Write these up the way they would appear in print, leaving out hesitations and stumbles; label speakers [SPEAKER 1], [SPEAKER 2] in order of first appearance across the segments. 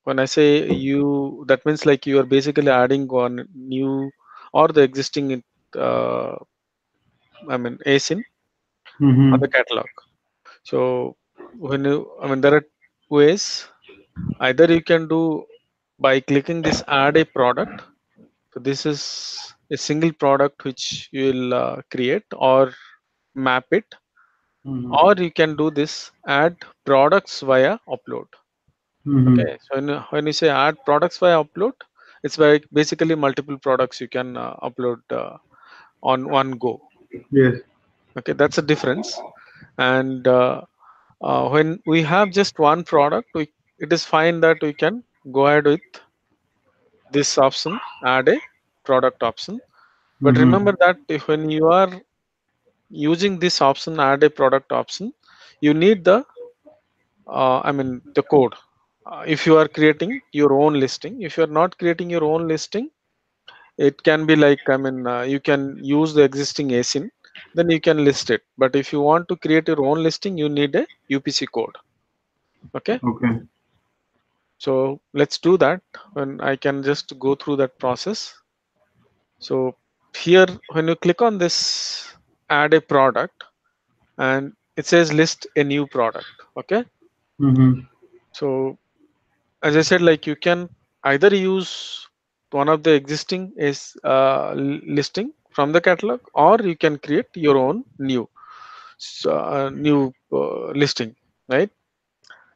[SPEAKER 1] When I say you, that means like you are basically adding one new or the existing uh, ASIN on the
[SPEAKER 2] Mm-hmm.
[SPEAKER 1] catalog. So when you, there are ways. Either you can do by clicking this add a product. So this is a single product which you will create or map it,
[SPEAKER 2] Mm-hmm.
[SPEAKER 1] or you can do this add products via upload.
[SPEAKER 2] Mm-hmm.
[SPEAKER 1] Okay, so when you say add products via upload, it's like basically multiple products you can upload on one go.
[SPEAKER 2] Yes.
[SPEAKER 1] Okay, that's a difference. And when we have just one product, it is fine that we can go ahead with this option, add a product option. But
[SPEAKER 2] Mm-hmm.
[SPEAKER 1] remember that if when you are using this option, add a product option, you need the code. If you are creating your own listing, if you are not creating your own listing, it can be like, you can use the existing ASIN, then you can list it. But if you want to create your own listing, you need a UPC code. Okay,
[SPEAKER 2] Okay.
[SPEAKER 1] so let's do that. When I can just go through that process. So here, when you click on this, add a product, and it says list a new product. Okay,
[SPEAKER 2] Mm-hmm.
[SPEAKER 1] so as I said, like you can either use one of the existing is listing from the catalog, or you can create your own new listing, right?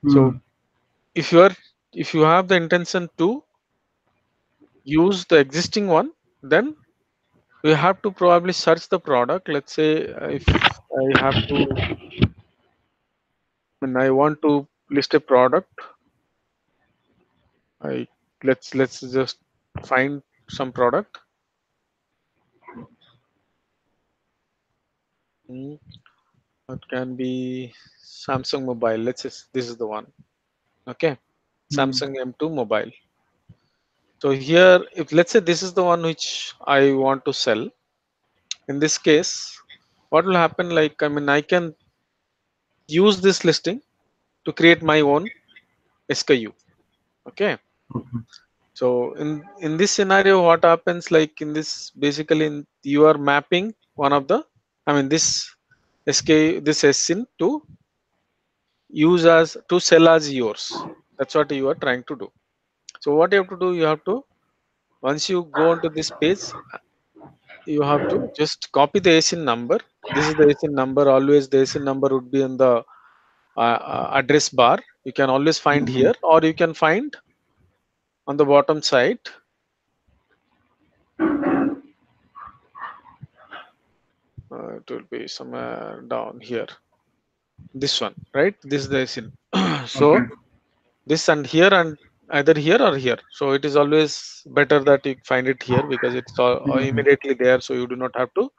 [SPEAKER 1] So
[SPEAKER 2] Mm-hmm.
[SPEAKER 1] if you are if you have the intention to use the existing one, then we have to probably search the product. Let's say if I have to, when I want to list a product, I let's just find some product. Hmm, It can be Samsung Mobile. Let's say this is the one. Okay,
[SPEAKER 2] Mm-hmm.
[SPEAKER 1] Samsung M2 Mobile. So here, if let's say this is the one which I want to sell, in this case, what will happen? Like I can use this listing to create my own SKU. Okay.
[SPEAKER 2] Okay.
[SPEAKER 1] So in this scenario, what happens? Like in this, basically, you are mapping one of the, this SKU, this SIN to use as to sell as yours. That's what you are trying to do. So what you have to do, you have to, once you go onto this page, you have to just copy the ASIN number. This is the ASIN number. Always the ASIN number would be in the address bar. You can always find
[SPEAKER 2] Mm-hmm.
[SPEAKER 1] here, or you can find on the bottom side. It will be somewhere down here. This one, right? This is the ASIN. So
[SPEAKER 2] Okay.
[SPEAKER 1] this and here, and either here or here. So it is always better that you find it here because it's all
[SPEAKER 2] Mm-hmm.
[SPEAKER 1] immediately there. So you do not have to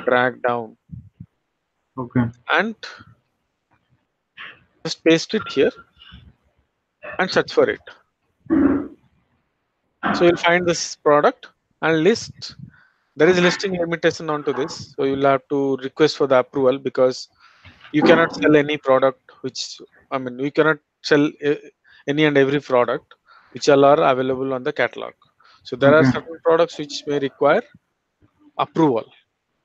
[SPEAKER 1] drag down,
[SPEAKER 2] Okay.
[SPEAKER 1] and just paste it here and search for it. So you'll find this product and list. There is a listing limitation onto this. So you'll have to request for the approval because you cannot sell any product which, you cannot sell any and every product which all are available on the catalog. So there are
[SPEAKER 2] Okay.
[SPEAKER 1] certain products which may require approval.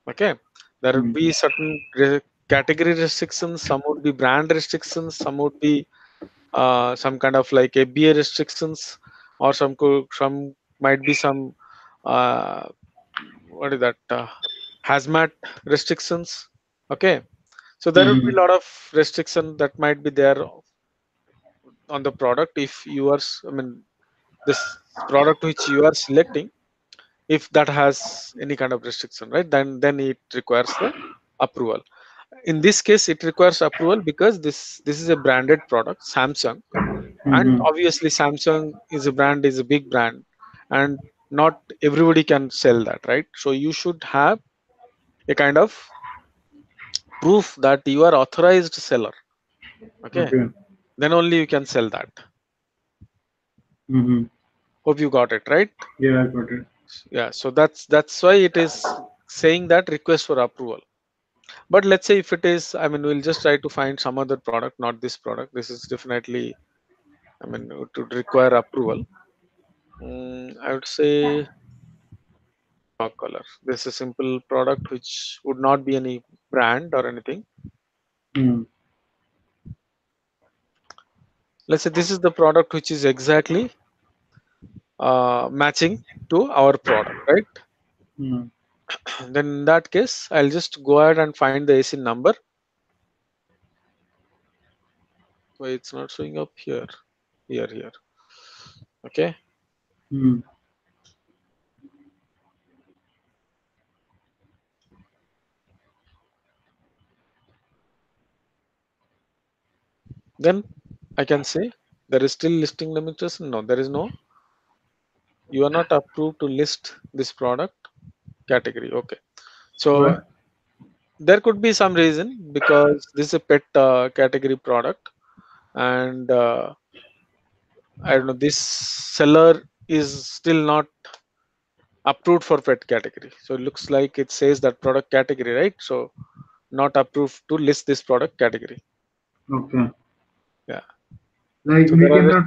[SPEAKER 1] Okay, there would
[SPEAKER 2] Mm.
[SPEAKER 1] be certain category restrictions, some would be brand restrictions, some would be some kind of like ABA restrictions, or some might be some uh, what is that hazmat restrictions. Okay, so there would be a
[SPEAKER 2] Mm-hmm.
[SPEAKER 1] lot of restriction that might be there on the product. If you are this product which you are selecting, if that has any kind of restriction, right, then it requires the approval. In this case, it requires approval because this is a branded product, Samsung, and
[SPEAKER 2] Mm-hmm.
[SPEAKER 1] obviously Samsung is a big brand, and not everybody can sell that, right? So you should have a kind of proof that you are authorized seller. Okay,
[SPEAKER 2] Okay.
[SPEAKER 1] then only you can sell that.
[SPEAKER 2] Mm-hmm.
[SPEAKER 1] Hope you got it right.
[SPEAKER 2] Yeah, I got it.
[SPEAKER 1] Yeah, so that's why it is saying that request for approval. But let's say if it is, we'll just try to find some other product, not this product. This is definitely I mean, it would require approval. I would say dog color. This is a simple product which would not be any brand or anything.
[SPEAKER 2] Hmm.
[SPEAKER 1] Let's say this is the product which is exactly matching to our product, right?
[SPEAKER 2] Hmm.
[SPEAKER 1] Then in that case, I'll just go ahead and find the ASIN number. Why it's not showing up here? Here. Okay.
[SPEAKER 2] Hmm.
[SPEAKER 1] Then I can say there is still listing limitation. No, there is no. You are not approved to list this product category. Okay.
[SPEAKER 2] Why?
[SPEAKER 1] So there could be some reason because this is a pet category product, and I don't know, this seller is still not approved for pet category. So it looks like it says that product category, right? So not approved to list this product category.
[SPEAKER 2] Okay.
[SPEAKER 1] Yeah.
[SPEAKER 2] Like
[SPEAKER 1] So
[SPEAKER 2] we
[SPEAKER 1] there are
[SPEAKER 2] cannot,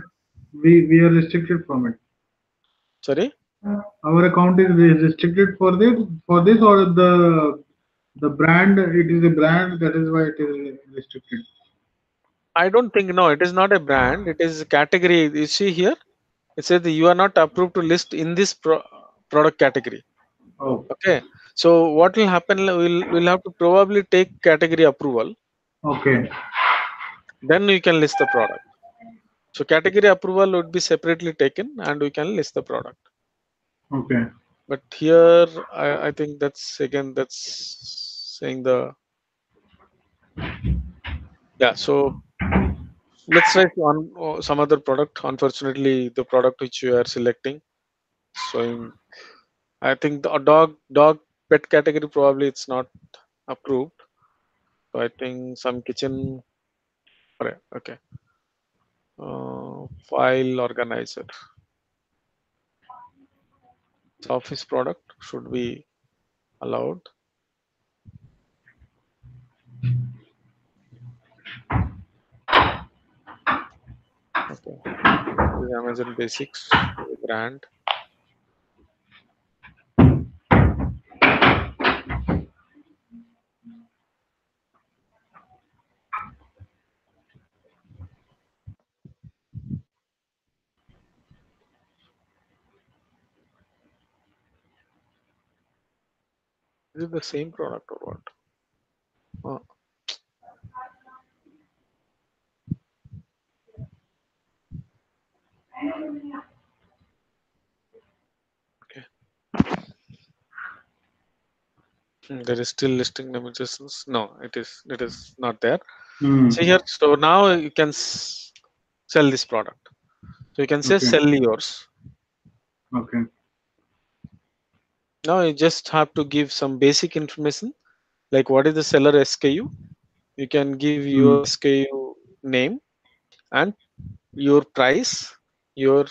[SPEAKER 2] we are restricted from it.
[SPEAKER 1] sorry.
[SPEAKER 2] Our account is restricted for this or the brand. It is a brand, that is why it is restricted.
[SPEAKER 1] I don't think, no, it is not a brand. It is a category. You see here, it says that you are not approved to list in this product category.
[SPEAKER 2] Oh,
[SPEAKER 1] Okay. So what will happen? We'll have to probably take category approval.
[SPEAKER 2] okay,
[SPEAKER 1] Then we can list the product. So category approval would be separately taken, and we can list the product.
[SPEAKER 2] okay.
[SPEAKER 1] But here, I think that's saying the, yeah. So let's try one some other product. Unfortunately, the product which you are selecting showing, I think the dog pet category probably it's not approved. So I think some kitchen. Correct. Okay. File organizer. Office product should be allowed. Okay. This is Amazon Basics brand. Is it the same product or what? Oh, okay. There is still listing limitations. No, it is not there.
[SPEAKER 2] Hmm.
[SPEAKER 1] See here. So now you can sell this product. So you can say
[SPEAKER 2] Okay,
[SPEAKER 1] sell yours.
[SPEAKER 2] okay.
[SPEAKER 1] Now you just have to give some basic information like what is the seller SKU. You can give
[SPEAKER 2] Hmm.
[SPEAKER 1] your SKU name and your price, your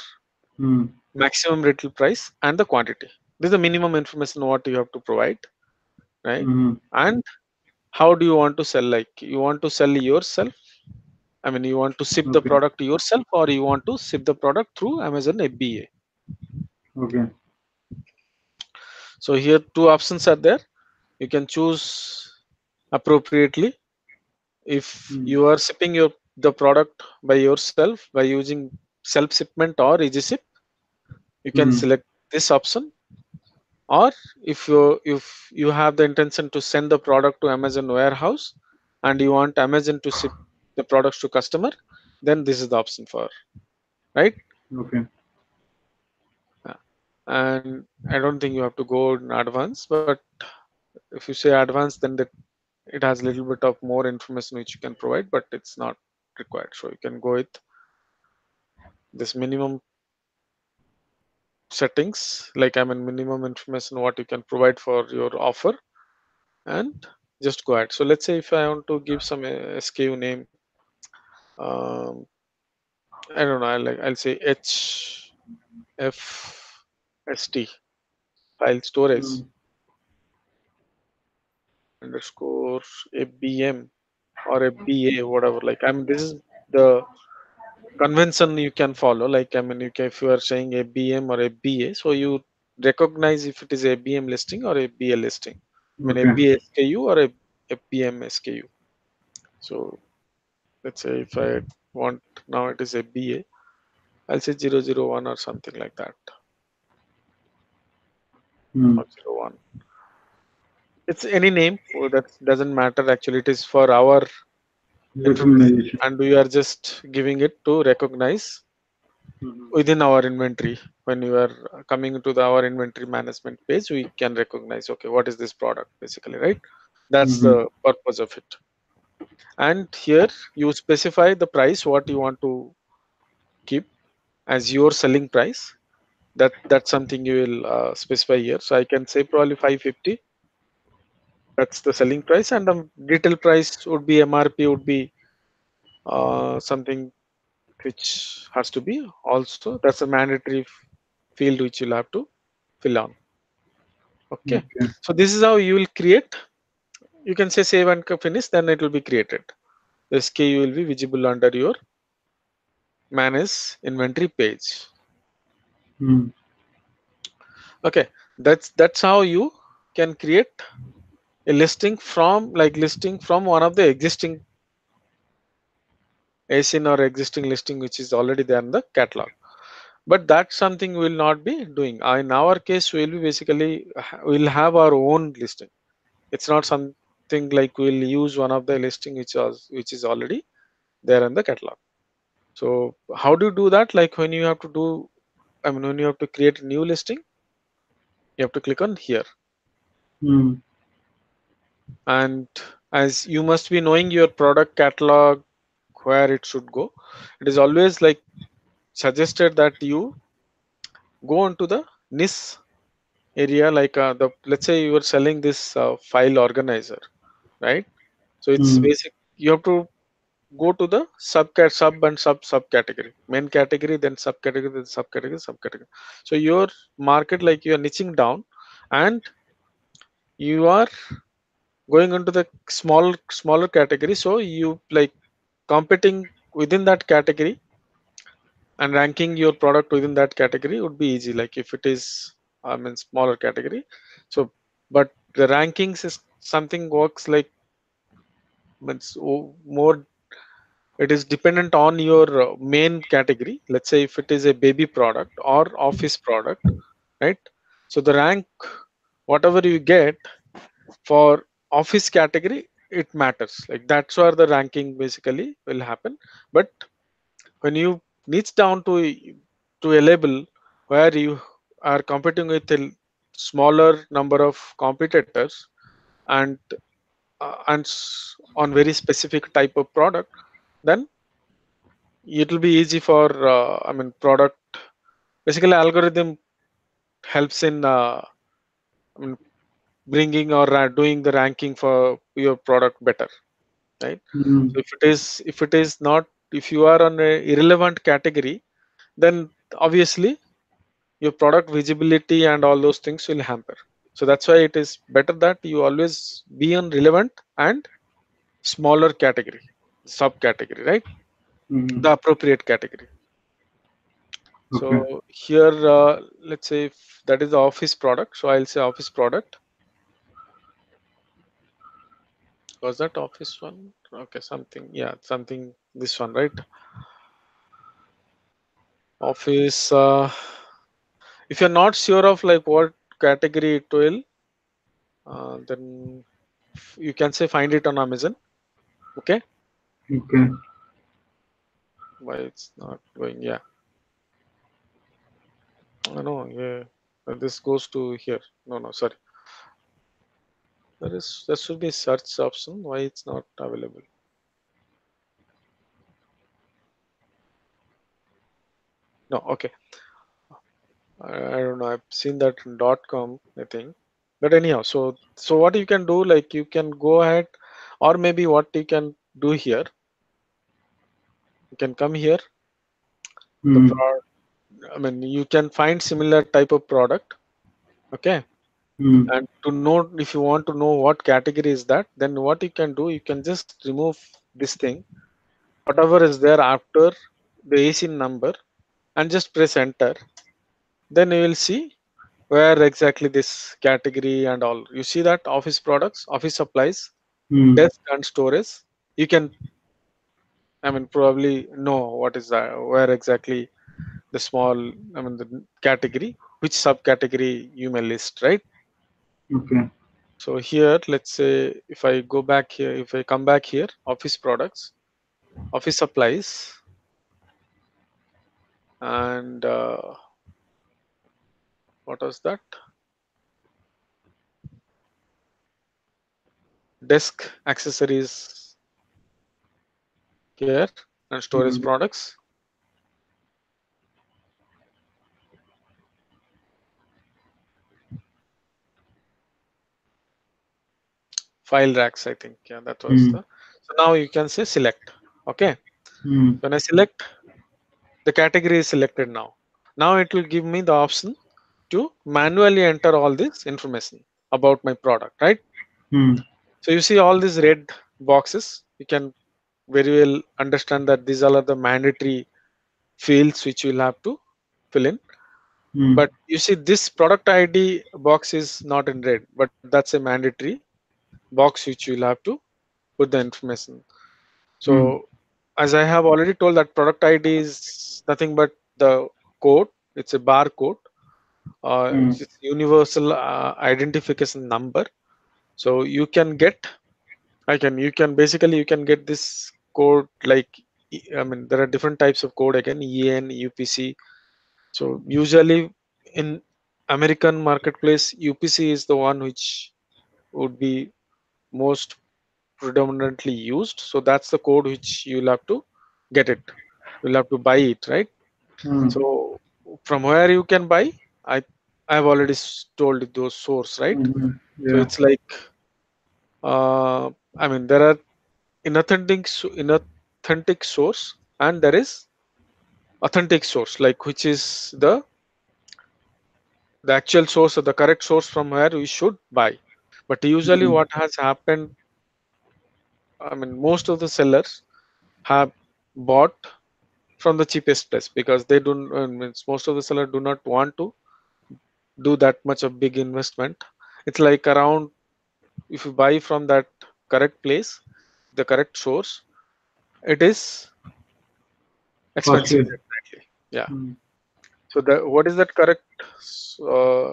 [SPEAKER 2] Hmm.
[SPEAKER 1] maximum retail price, and the quantity. This is the minimum information what you have to provide, right?
[SPEAKER 2] Hmm.
[SPEAKER 1] And how do you want to sell? Like you want to sell yourself. I mean, you want to ship the
[SPEAKER 2] Okay,
[SPEAKER 1] product yourself, or you want to ship the product through Amazon FBA.
[SPEAKER 2] okay.
[SPEAKER 1] So here two options are there. You can choose appropriately. If
[SPEAKER 2] Hmm.
[SPEAKER 1] you are shipping the product by yourself by using self shipment or easy ship, you can
[SPEAKER 2] Hmm.
[SPEAKER 1] select this option. Or if you have the intention to send the product to Amazon warehouse and you want Amazon to ship the products to customer, then this is the option for, right?
[SPEAKER 2] Okay.
[SPEAKER 1] Uh, and I don't think you have to go in advance, but if you say advanced, then that it has a little bit of more information which you can provide, but it's not required. So you can go with this minimum settings, like I mean minimum information what you can provide for your offer, and just go ahead. So let's say if I want to give some SKU name, um, I don't know. I'll say HFST file storage
[SPEAKER 2] Hmm.
[SPEAKER 1] underscore FBM or FBA, whatever. Like I mean, this is the convention you can follow. Like, I mean, if you are saying a BM or a BA, so you recognize if it is a BM listing or a BA listing. I mean, a
[SPEAKER 2] Okay.
[SPEAKER 1] BA SKU or a BM SKU. So let's say if I want, now it is a BA, I'll say 001 or something like that,
[SPEAKER 2] Hmm.
[SPEAKER 1] or 01. It's any name, that doesn't matter. Actually, it is for our information,
[SPEAKER 2] Recognition.
[SPEAKER 1] and we are just giving it to recognize
[SPEAKER 2] Mhm.
[SPEAKER 1] within our inventory. When you are coming to our inventory management page, we can recognize, okay, what is this product basically, right? That's
[SPEAKER 2] Mhm.
[SPEAKER 1] the purpose of it. And here you specify the price what you want to keep as your selling price. That's something you will specify here. So I can say probably 550. That's the selling price, and the retail price would be MRP, would be something which has to be also. That's a mandatory field which you'll have to fill on. Okay.
[SPEAKER 2] Okay.
[SPEAKER 1] So this is how you will create. You can say save and finish, then it will be created. The SKU will be visible under your manage inventory page.
[SPEAKER 2] Hmm.
[SPEAKER 1] Okay. That's how you can create a listing from, like, listing from one of the existing ASIN or existing listing which is already there in the catalog. But that's something we'll not be doing. In our case, we'll be basically we'll have our own listing. It's not something like we'll use one of the listing which is already there in the catalog. So how do you do that? Like, when you have to do, I mean, when you have to create a new listing, you have to click on here.
[SPEAKER 2] Hmm.
[SPEAKER 1] And as you must be knowing your product catalog, where it should go, it is always like suggested that you go into the niche area. Like, the let's say you are selling this file organizer, right? So it's
[SPEAKER 2] Hmm.
[SPEAKER 1] basic. You have to go to the sub and subcategory, main category, then subcategory, then subcategory. So your market, like, you are niching down, and you are going into the smaller category. So you, like, competing within that category and ranking your product within that category would be easy, like if it is, I mean, smaller category. So but the rankings is something works like, means more, it is dependent on your main category. Let's say if it is a baby product or office product, right? So the rank, whatever you get for office category, it matters. Like, that's where the ranking basically will happen. But when you niche down to a level where you are competing with a smaller number of competitors, and on very specific type of product, then it will be easy for, I mean, product, basically algorithm helps in, I mean, bringing or doing the ranking for your product better, right?
[SPEAKER 2] Hmm.
[SPEAKER 1] So if it is not, if you are on a irrelevant category, then obviously your product visibility and all those things will hamper. So that's why it is better that you always be on relevant and smaller category, subcategory, right?
[SPEAKER 2] Hmm.
[SPEAKER 1] The appropriate category.
[SPEAKER 2] Okay.
[SPEAKER 1] So here, let's say if that is the office product, so I'll say office product. Was that office one? Okay, something, yeah, something, this one, right? Office. If you're not sure of like what category it will, then you can say find it on Amazon. Okay,
[SPEAKER 2] Okay.
[SPEAKER 1] why it's not going? Yeah, I know. Yeah, this goes to here. No, no, sorry. There should be search option. Why it's not available? No, okay. I don't know. I've seen that in .com, I think. But anyhow, so what you can do, like, you can go ahead, or maybe what you can do here, you can come here. The
[SPEAKER 2] Hmm.
[SPEAKER 1] product, I mean, you can find similar type of product. Okay,
[SPEAKER 2] Hmm.
[SPEAKER 1] and to know, if you want to know what category is that, then what you can do, you can just remove this thing, whatever is there after the ASIN number and just press enter, then you will see where exactly this category and all. You see that office products, office supplies,
[SPEAKER 2] Hmm.
[SPEAKER 1] desk and storage. You can, I mean, probably know what is that, where exactly the small, I mean, the category, which subcategory you may list, right?
[SPEAKER 2] Okay.
[SPEAKER 1] So here, let's say if I go back here, if I come back here, office products, office supplies, and what was that? Desk accessories here and storage
[SPEAKER 2] Hmm.
[SPEAKER 1] products. File racks, I think. Yeah, that was
[SPEAKER 2] Hmm.
[SPEAKER 1] the. So now you can say select. Okay.
[SPEAKER 2] Hmm.
[SPEAKER 1] When I select, the category is selected now. Now it will give me the option to manually enter all this information about my product, right?
[SPEAKER 2] Hmm.
[SPEAKER 1] So you see all these red boxes. You can very well understand that these are the mandatory fields which you'll have to fill in.
[SPEAKER 2] Hmm.
[SPEAKER 1] But you see this product ID box is not in red, but that's a mandatory box which you'll have to put the information.
[SPEAKER 2] Hmm.
[SPEAKER 1] So as I have already told that product ID is nothing but the code. It's a barcode.
[SPEAKER 2] Hmm.
[SPEAKER 1] It's universal identification number. So you can get, you can basically you can get this code like, I mean, there are different types of code again, EN, UPC. So usually in American marketplace, UPC is the one which would be most predominantly used. So that's the code which you'll have to get it. You'll have to buy it, right?
[SPEAKER 2] Hmm.
[SPEAKER 1] So from where you can buy, I I've already told you those source, right?
[SPEAKER 2] Hmm.
[SPEAKER 1] So
[SPEAKER 2] Yeah.
[SPEAKER 1] it's like, I mean, there are inauthentic source and there is authentic source, like which is the actual source or the correct source from where we should buy. But usually
[SPEAKER 2] Hmm.
[SPEAKER 1] what has happened, I mean, most of the sellers have bought from the cheapest place because they don't, means most of the sellers do not want to do that much of big investment. It's like around, if you buy from that correct place, the correct source, it is expensive,
[SPEAKER 2] Costly.
[SPEAKER 1] definitely. Yeah.
[SPEAKER 2] Hmm.
[SPEAKER 1] So the what is that correct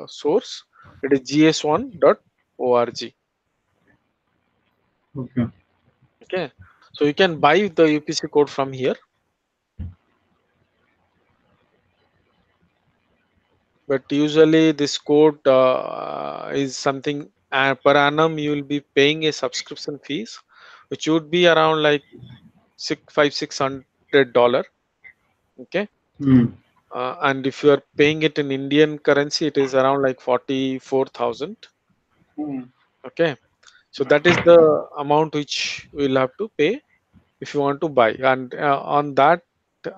[SPEAKER 1] source? It is gs1.org.
[SPEAKER 2] Okay.
[SPEAKER 1] Okay. So you can buy the UPC code from here, but usually this code is something, per annum you will be paying a subscription fees, which would be around like $600. Okay.
[SPEAKER 2] Hmm.
[SPEAKER 1] And if you are paying it in Indian currency, it is around like 44,000.
[SPEAKER 2] Hmm.
[SPEAKER 1] Okay. So that is the amount which we'll have to pay if you want to buy, and on that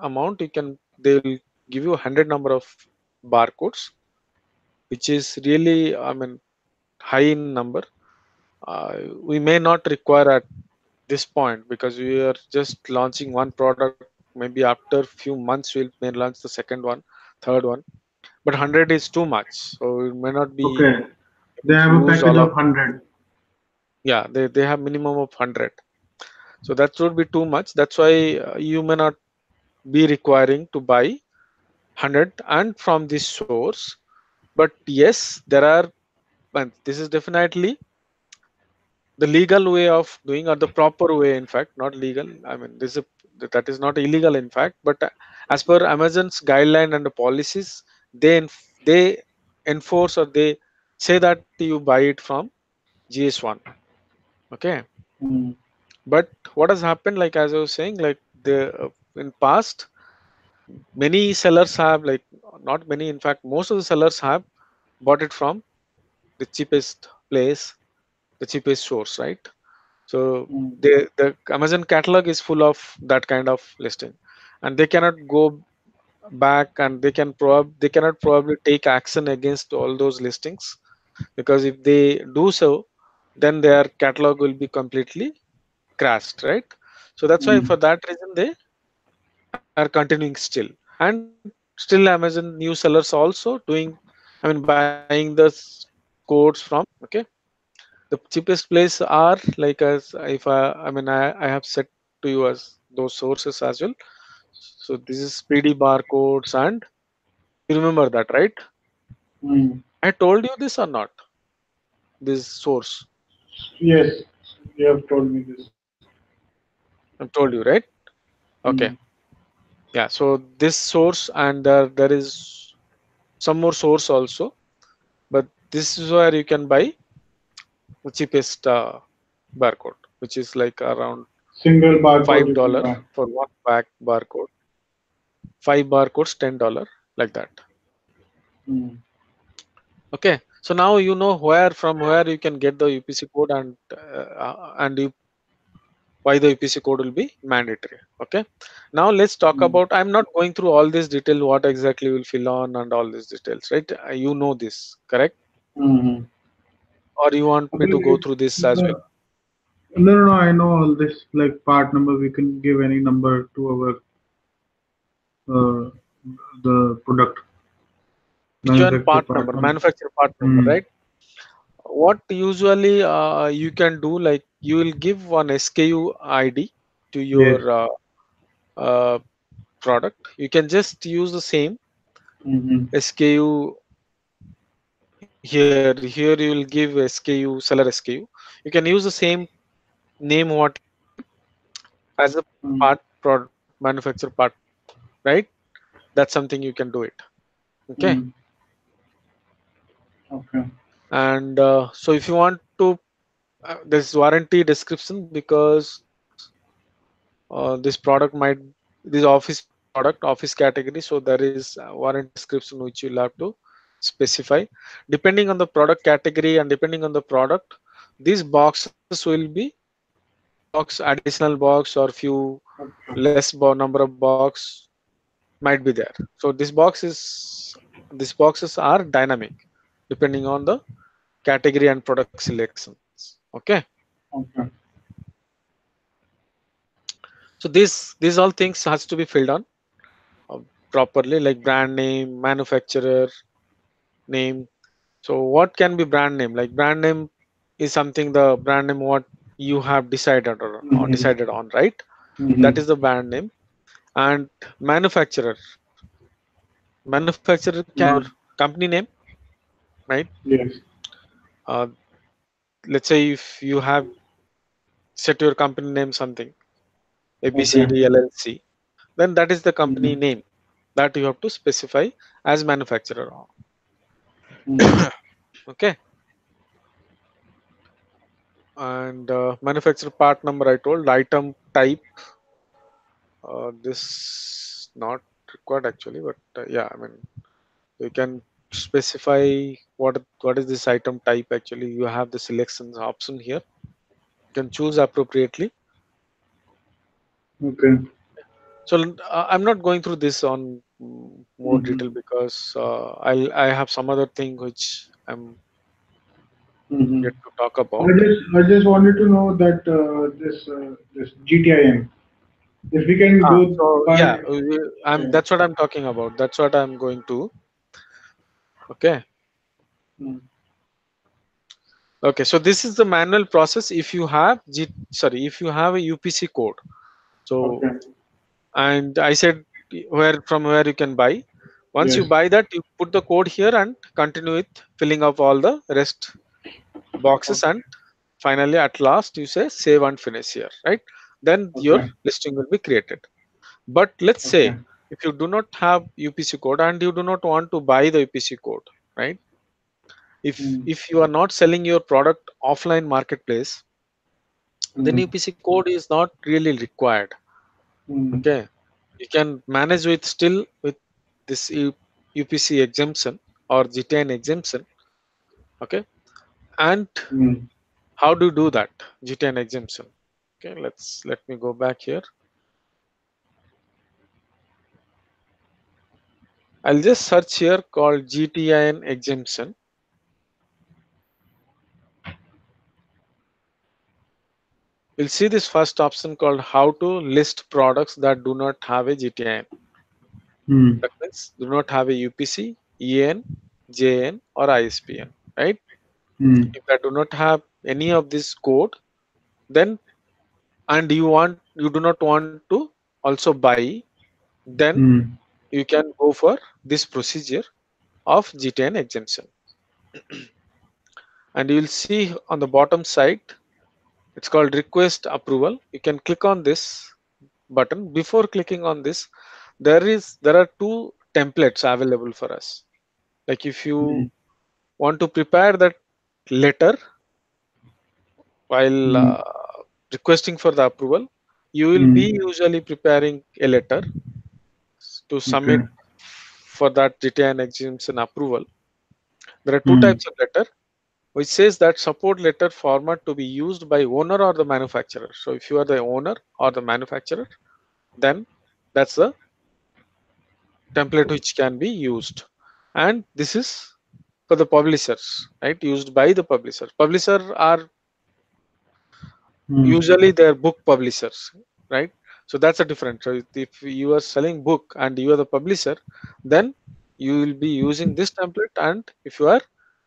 [SPEAKER 1] amount you can, they will give you 100 number of barcodes, which is really, I mean, high in number. We may not require at this point because we are just launching one product. Maybe after few months we'll may launch the second one, third one, but 100 is too much, so we may not be
[SPEAKER 2] Okay. They
[SPEAKER 1] able to
[SPEAKER 2] have a
[SPEAKER 1] use
[SPEAKER 2] package
[SPEAKER 1] all
[SPEAKER 2] of
[SPEAKER 1] of.
[SPEAKER 2] 100.
[SPEAKER 1] Yeah, they have minimum of 100, so that would be too much. That's why you may not be requiring to buy 100 and from this source. But yes, there are, and this is definitely the legal way of doing, or the proper way, in fact, not legal, I mean, this is that is not illegal in fact, but as per Amazon's guideline and the policies, they enforce, or they say that you buy it from GS1. Okay.
[SPEAKER 2] Hmm.
[SPEAKER 1] But what has happened, like as I was saying, like the in past, many sellers have, like, not many, in fact most of the sellers have bought it from the cheapest place, the cheapest source, right? So
[SPEAKER 2] Hmm.
[SPEAKER 1] the Amazon catalog is full of that kind of listing, and they cannot go back, and they cannot probably take action against all those listings, because if they do so, then their catalog will be completely crashed, right? So that's why,
[SPEAKER 2] Hmm.
[SPEAKER 1] for that reason, they have are continuing still, and still Amazon new sellers also doing, I mean, buying the codes from. Okay, the cheapest place are like, as if I have set to you as those sources as well. So this is PD barcodes, and you remember that, right?
[SPEAKER 2] Mm.
[SPEAKER 1] I told you this or not? This source,
[SPEAKER 2] Yes, you have told me this.
[SPEAKER 1] I've told you, right? Okay,
[SPEAKER 2] Mm.
[SPEAKER 1] yeah. So this source, and there is some more source also, but this is where you can buy the cheapest barcode, which is like around
[SPEAKER 2] Single barcode
[SPEAKER 1] five
[SPEAKER 2] you can
[SPEAKER 1] dollar
[SPEAKER 2] buy.
[SPEAKER 1] for one pack barcode. Five barcodes, $10, like that.
[SPEAKER 2] Mm.
[SPEAKER 1] Okay, so now you know where, from where you can get the UPC code, and you, why the UPC code will be mandatory. Okay, now let's talk
[SPEAKER 2] Mm.
[SPEAKER 1] about. I'm not going through all this detail. What exactly will fill on and all these details, right? You know this, correct?
[SPEAKER 2] Mm-hmm.
[SPEAKER 1] Or you want me to go through this as well?
[SPEAKER 2] No, I know all this. Like part number, we can give any number to our uh, the product
[SPEAKER 1] Which one?
[SPEAKER 2] manufacturer
[SPEAKER 1] Part
[SPEAKER 2] part
[SPEAKER 1] number,
[SPEAKER 2] number.
[SPEAKER 1] manufacturer part number,
[SPEAKER 2] Mm.
[SPEAKER 1] right? What usually you can do, like you will give one SKU ID to
[SPEAKER 2] Yes.
[SPEAKER 1] your uh, product. You can just use the same
[SPEAKER 2] Mm-hmm.
[SPEAKER 1] SKU here. Here you will give SKU, seller SKU. You can use the same name what you give as a
[SPEAKER 2] Mm.
[SPEAKER 1] part product manufacturer part, right? That's something you can do it. Okay.
[SPEAKER 2] Mm. Okay.
[SPEAKER 1] And so if you want to, there's warranty description, because this product might, this office product, office category, so there is a warranty description which you'll have to specify. Depending on the product category and depending on the product, these boxes will be few box, additional box, or few
[SPEAKER 2] Okay.
[SPEAKER 1] less number of box might be there. So these boxes are dynamic depending on the category and product selections. Okay,
[SPEAKER 2] Okay.
[SPEAKER 1] so these all things has to be filled on uh, properly, like brand name, manufacturer name. So what can be brand name? Like brand name is something, the brand name what you have decided, or
[SPEAKER 2] Mm-hmm.
[SPEAKER 1] decided on, right? That
[SPEAKER 2] Mm-hmm.
[SPEAKER 1] is the brand name. And manufacturer, manufacturer can be your
[SPEAKER 2] Mm.
[SPEAKER 1] company name, right?
[SPEAKER 2] Yes.
[SPEAKER 1] uh, let's say if you have set your company name something,
[SPEAKER 2] Okay.
[SPEAKER 1] ABCD LLC, then that is the company
[SPEAKER 2] Mm.
[SPEAKER 1] name that you have to specify as manufacturer.
[SPEAKER 2] Mm.
[SPEAKER 1] Okay, and manufacturer part number, I told. Item type, this not required actually, but yeah, I mean, you can specify what is this item type. Actually, you have the selections option here. You can choose appropriately.
[SPEAKER 2] Okay.
[SPEAKER 1] So I'm not going through this on more
[SPEAKER 2] Mm-hmm.
[SPEAKER 1] detail, because I have some other thing which I'm
[SPEAKER 2] Mm-hmm.
[SPEAKER 1] yet to talk about.
[SPEAKER 2] I just wanted to know that this GTIN. If we can go
[SPEAKER 1] So
[SPEAKER 2] by.
[SPEAKER 1] yeah, I'm,
[SPEAKER 2] Yeah.
[SPEAKER 1] that's what I'm talking about. That's what I'm going to. Okay.
[SPEAKER 2] Mm.
[SPEAKER 1] Okay. So this is the manual process. If you have if you have a UPC code. So,
[SPEAKER 2] Okay.
[SPEAKER 1] and I said where, from where you can buy. Once you
[SPEAKER 2] Yes.
[SPEAKER 1] buy that, you put the code here and continue with filling up all the rest boxes,
[SPEAKER 2] Okay.
[SPEAKER 1] and finally at last you say save and finish here, right? Then your
[SPEAKER 2] Okay.
[SPEAKER 1] listing will be created. But let's
[SPEAKER 2] Okay.
[SPEAKER 1] say if you do not have UPC code and you do not want to buy the UPC code, right? if
[SPEAKER 2] Mm.
[SPEAKER 1] if you are not selling your product offline marketplace, then
[SPEAKER 2] Mm.
[SPEAKER 1] UPC code is not really required.
[SPEAKER 2] Mm.
[SPEAKER 1] Okay, you can manage with still with this UPC exemption or GTN exemption. Okay, and
[SPEAKER 2] Mm.
[SPEAKER 1] how do you do that GTN exemption? Okay, let me go back here. I'll just search here called GTN exemption. you'll see this first option called how to list products that do not have a GTIN.
[SPEAKER 2] Hmm.
[SPEAKER 1] That means do not have a UPC, EN, JN, or ISBN, right?
[SPEAKER 2] Hmm.
[SPEAKER 1] If that do not have any of this code, then and you do not want to also buy, then
[SPEAKER 2] Hmm.
[SPEAKER 1] you can go for this procedure of GTN exemption. And you will see on the bottom side, it's called request approval. You can click on this button. Before clicking on this, there are two templates available for us. Like if you
[SPEAKER 2] Hmm.
[SPEAKER 1] want to prepare that letter while
[SPEAKER 2] Hmm.
[SPEAKER 1] requesting for the approval, you will be
[SPEAKER 2] Hmm.
[SPEAKER 1] usually preparing a letter to submit
[SPEAKER 2] Okay.
[SPEAKER 1] for that GTN exemption approval. There are two
[SPEAKER 2] Hmm.
[SPEAKER 1] types of letter which says that support letter format to be used by owner or the manufacturer. So if you are the owner or the manufacturer, then that's the template which can be used. And this is for the publishers, right? Used by the publisher. Publisher are
[SPEAKER 2] Hmm.
[SPEAKER 1] usually their book publishers, right? So that's a difference. So if you are selling book and you are the publisher, then you will be using this template, and if you are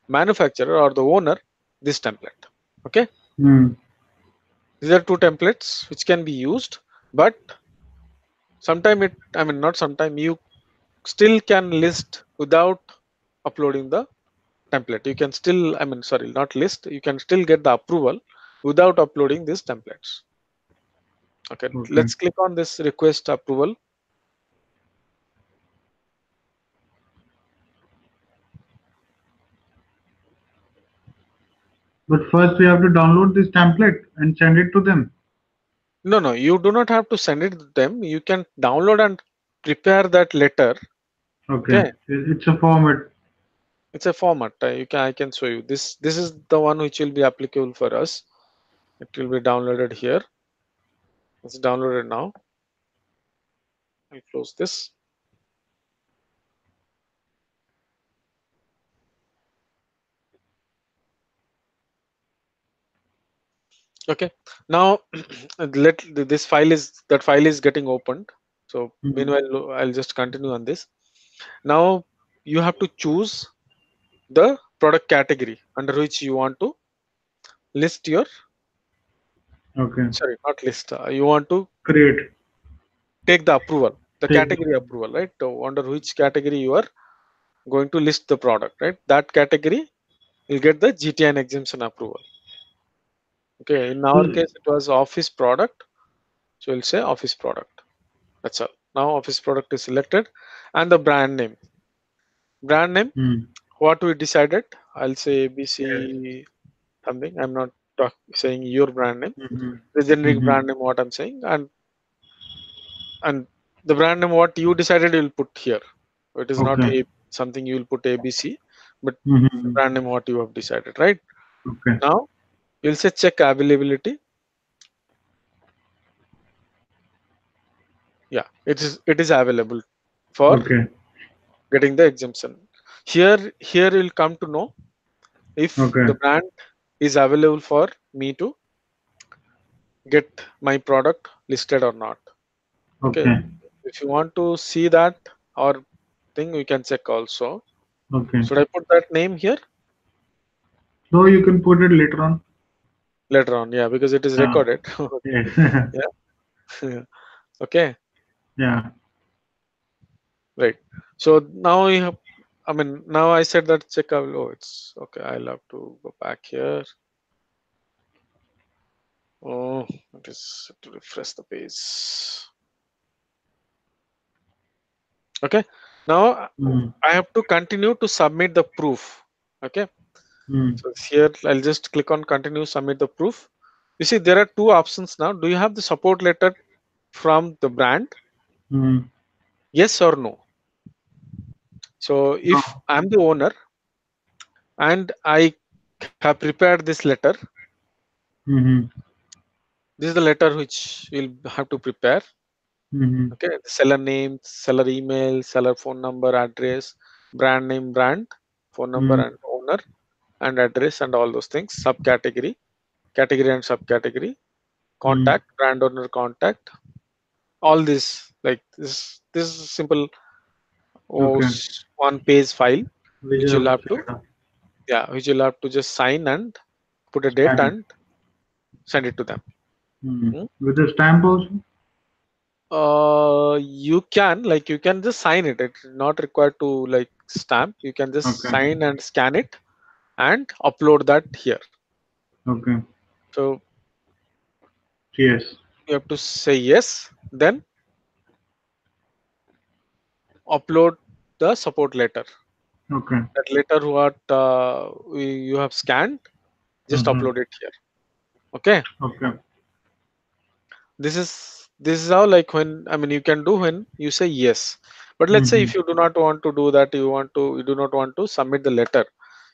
[SPEAKER 1] manufacturer or the owner, this template. Okay,
[SPEAKER 2] Hmm.
[SPEAKER 1] these are two templates which can be used, but sometime it, I mean, not sometime, you still can list without uploading the template. You can still, I mean, sorry, not list, you can still get the approval without uploading these templates. Okay,
[SPEAKER 2] Okay.
[SPEAKER 1] let's click on this request approval.
[SPEAKER 2] But first we have to download this template and send it to them.
[SPEAKER 1] No, no, you do not have to send it to them. You can download and prepare that letter.
[SPEAKER 2] Okay.
[SPEAKER 1] Okay,
[SPEAKER 2] It's a format.
[SPEAKER 1] it's a format. I can show you this. This is the one which will be applicable for us. It will be downloaded here. It's downloaded now. I'll close this. Okay, now let this file is that file is getting opened. So
[SPEAKER 2] Hmm.
[SPEAKER 1] meanwhile, I'll just continue on this. Now you have to choose the product category under which you want to list your,
[SPEAKER 2] Okay.
[SPEAKER 1] sorry, not list. You want to
[SPEAKER 2] Create.
[SPEAKER 1] take the approval, the
[SPEAKER 2] Take.
[SPEAKER 1] category approval, right? So under which category you are going to list the product, right? That category will get the GTN exemption approval. Okay, in our
[SPEAKER 2] So,
[SPEAKER 1] case, it was office product. So we'll say office product. That's all. Now office product is selected, and the brand name. Brand name,
[SPEAKER 2] hmm.
[SPEAKER 1] what we decided, I'll say
[SPEAKER 2] Yes.
[SPEAKER 1] ABC something. I'm not saying your brand name,
[SPEAKER 2] Hmm.
[SPEAKER 1] the generic
[SPEAKER 2] Hmm.
[SPEAKER 1] brand name, what I'm saying, and the brand name what you decided you'll put here. It is not
[SPEAKER 2] Okay.
[SPEAKER 1] a something you will put ABC, but the
[SPEAKER 2] Hmm.
[SPEAKER 1] brand name what you have decided, right?
[SPEAKER 2] Okay.
[SPEAKER 1] Now you'll say check availability. Yeah, it is available for
[SPEAKER 2] Okay.
[SPEAKER 1] getting the exemption. Here you'll come to know if
[SPEAKER 2] Okay.
[SPEAKER 1] the brand is available for me to get my product listed or not. Okay,
[SPEAKER 2] Okay.
[SPEAKER 1] if you want to see that or thing, we can check also.
[SPEAKER 2] Okay.
[SPEAKER 1] Should I put that name here?
[SPEAKER 2] So you can put it later on.
[SPEAKER 1] Later on, yeah, because it is
[SPEAKER 2] Yeah.
[SPEAKER 1] recorded.
[SPEAKER 2] Yes.
[SPEAKER 1] Yeah. Okay,
[SPEAKER 2] Yeah.
[SPEAKER 1] right. So now you have, I mean, now I said that check out. Oh, it's okay. I'll have to go back here. Oh, it is to refresh the page. Okay, now
[SPEAKER 2] Hmm.
[SPEAKER 1] I have to continue to submit the proof. Okay,
[SPEAKER 2] Hmm.
[SPEAKER 1] so here I'll just click on continue, submit the proof. You see, there are two options now. Do you have the support letter from the brand?
[SPEAKER 2] Hmm.
[SPEAKER 1] Yes or no? So if
[SPEAKER 2] No.
[SPEAKER 1] I'm the owner and I have prepared this letter,
[SPEAKER 2] Hmm.
[SPEAKER 1] this is the letter which you'll have to prepare.
[SPEAKER 2] Hmm.
[SPEAKER 1] Okay, seller name, seller email, seller phone number, address, brand name, brand, phone number,
[SPEAKER 2] Hmm.
[SPEAKER 1] and owner and address and all those things. Subcategory, category and subcategory, contact, brand owner contact, all this, like this is simple
[SPEAKER 2] Okay.
[SPEAKER 1] one page file
[SPEAKER 2] We
[SPEAKER 1] which
[SPEAKER 2] just
[SPEAKER 1] you'll
[SPEAKER 2] have
[SPEAKER 1] have
[SPEAKER 2] to set
[SPEAKER 1] to,
[SPEAKER 2] it up.
[SPEAKER 1] yeah, which you'll have to just sign and put a date
[SPEAKER 2] Scan it.
[SPEAKER 1] and send it to them. Hmm?
[SPEAKER 2] With the stamp also?
[SPEAKER 1] You can, like, you can just sign it. It's not required to like stamp. You can just
[SPEAKER 2] Okay.
[SPEAKER 1] sign and scan it and upload that here.
[SPEAKER 2] Okay.
[SPEAKER 1] So
[SPEAKER 2] Yes.
[SPEAKER 1] you have to say yes, then upload the support letter.
[SPEAKER 2] Okay.
[SPEAKER 1] That letter what you have scanned, just
[SPEAKER 2] Mm-hmm.
[SPEAKER 1] upload it here. Okay.
[SPEAKER 2] Okay.
[SPEAKER 1] This is how, like, when, I mean, you can do when you say yes. But let's say
[SPEAKER 2] Mm-hmm.
[SPEAKER 1] if you do not want to do that, you do not want to submit the letter.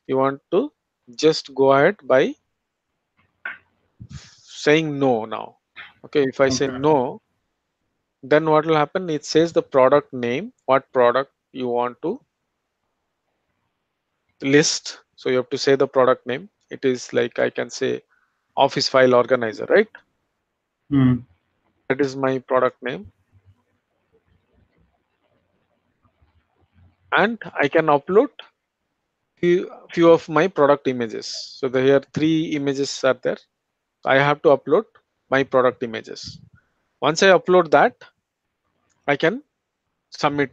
[SPEAKER 1] You want to just go ahead by saying no now. Okay, if I say
[SPEAKER 2] Okay.
[SPEAKER 1] no, then what will happen? It says the product name, what product you want to list. So you have to say the product name. It is like, I can say office file organizer, right?
[SPEAKER 2] Mm.
[SPEAKER 1] That is my product name. And I can upload few of my product images. So here three images are there. I have to upload my product images. Once I upload that, I can submit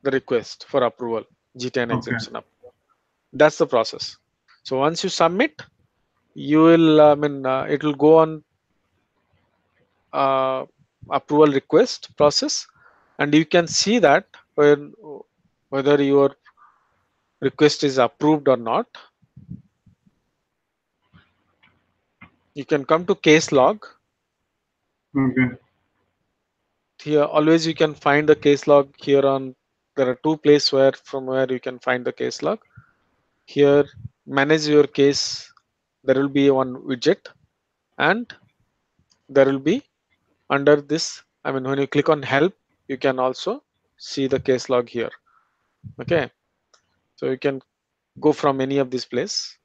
[SPEAKER 1] the request for approval, GTN
[SPEAKER 2] Okay.
[SPEAKER 1] exemption approval. That's the process. So once you submit, you will, it will go on uh, approval request process, and you can see that when, whether your request is approved or not. You can come to case log.
[SPEAKER 2] Okay.
[SPEAKER 1] Here always you can find the case log here on, there are two places where from where you can find the case log. Here, manage your case, there will be one widget, and there will be under this, I mean, when you click on help, you can also see the case log here. Okay, so you can go from any of this place.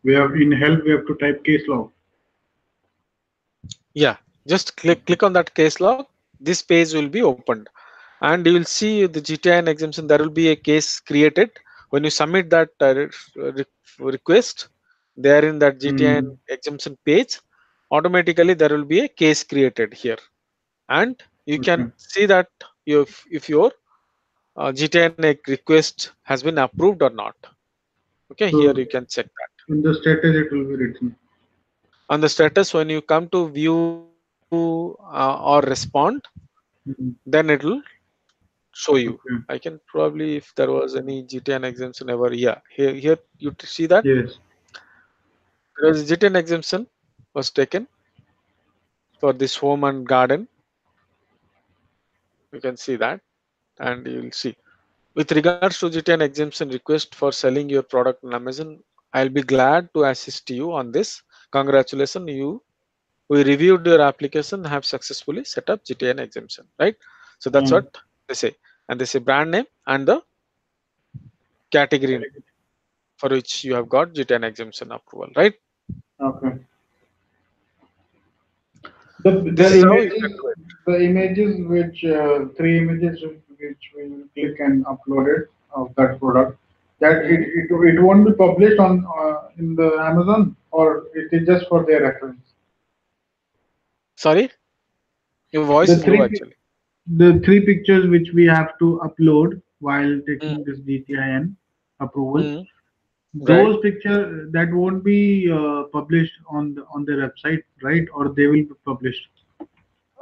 [SPEAKER 2] We have in help. We have to type case log.
[SPEAKER 1] Yeah, just click on that case log. This page will be opened, and you will see the GTN exemption. There will be a case created when you submit that request. There in that GTN
[SPEAKER 2] Mm.
[SPEAKER 1] exemption page, automatically there will be a case created here, and you
[SPEAKER 2] Okay.
[SPEAKER 1] can see that if your GTN request has been approved or not. Okay, here
[SPEAKER 2] So
[SPEAKER 1] you can check that.
[SPEAKER 2] in the status it will be written.
[SPEAKER 1] On the status, when you come to view or respond,
[SPEAKER 2] Mm.
[SPEAKER 1] then it will show you.
[SPEAKER 2] Okay.
[SPEAKER 1] I can probably, if there was any GTN exemption ever, yeah, here you see that
[SPEAKER 2] Yes.
[SPEAKER 1] there was GTN exemption was taken for this home and garden. You can see that, and you will see. With regards to GTN exemption request for selling your product on Amazon, I'll be glad to assist you on this. Congratulations, we reviewed your application, have successfully set up GTN exemption, right? So that's
[SPEAKER 2] Mm.
[SPEAKER 1] what they say, and they say brand name and the category for which you have got GTN exemption approval, right?
[SPEAKER 2] Okay. The
[SPEAKER 1] This
[SPEAKER 2] the
[SPEAKER 1] is how you can
[SPEAKER 2] images
[SPEAKER 1] do it.
[SPEAKER 2] the images which three images which we will click and upload it of that product, that
[SPEAKER 1] Mhm.
[SPEAKER 2] it won't be published on in the Amazon, or it is just for their reference.
[SPEAKER 1] Sorry, your voice
[SPEAKER 2] The
[SPEAKER 1] is low
[SPEAKER 2] three
[SPEAKER 1] actually.
[SPEAKER 2] the three pictures which we have to upload while
[SPEAKER 1] Mm,
[SPEAKER 2] taking this GTIN approval,
[SPEAKER 1] mm, right.
[SPEAKER 2] those picture that won't be published on on their website, right? Or they will be published,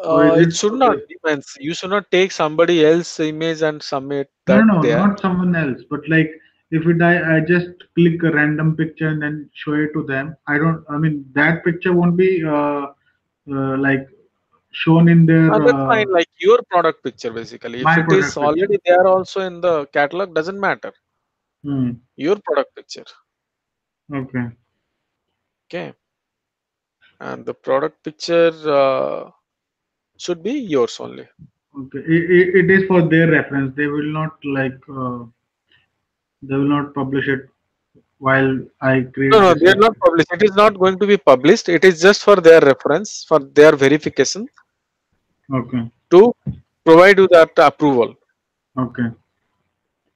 [SPEAKER 2] or is
[SPEAKER 1] It
[SPEAKER 2] it
[SPEAKER 1] should
[SPEAKER 2] for
[SPEAKER 1] not
[SPEAKER 2] the
[SPEAKER 1] depends. You should not take somebody else image and submit
[SPEAKER 2] no,
[SPEAKER 1] that
[SPEAKER 2] no,
[SPEAKER 1] there.
[SPEAKER 2] not someone else, but like if I just click a random picture and then show it to them, I don't, I mean, that picture won't be like shown in their
[SPEAKER 1] That's fine. Like your product picture, basically. If
[SPEAKER 2] my
[SPEAKER 1] it is
[SPEAKER 2] product picture.
[SPEAKER 1] already there also in the catalog, doesn't matter.
[SPEAKER 2] Hmm.
[SPEAKER 1] Your product picture.
[SPEAKER 2] Okay.
[SPEAKER 1] Okay. And the product picture should be yours only.
[SPEAKER 2] Okay. It is for their reference. They will not like they will not publish it while I
[SPEAKER 1] No,
[SPEAKER 2] create
[SPEAKER 1] no,
[SPEAKER 2] this
[SPEAKER 1] they are not
[SPEAKER 2] Excel.
[SPEAKER 1] published. It is not going to be published. It is just for their reference, for their verification
[SPEAKER 2] Okay.
[SPEAKER 1] to provide you that approval.
[SPEAKER 2] Okay.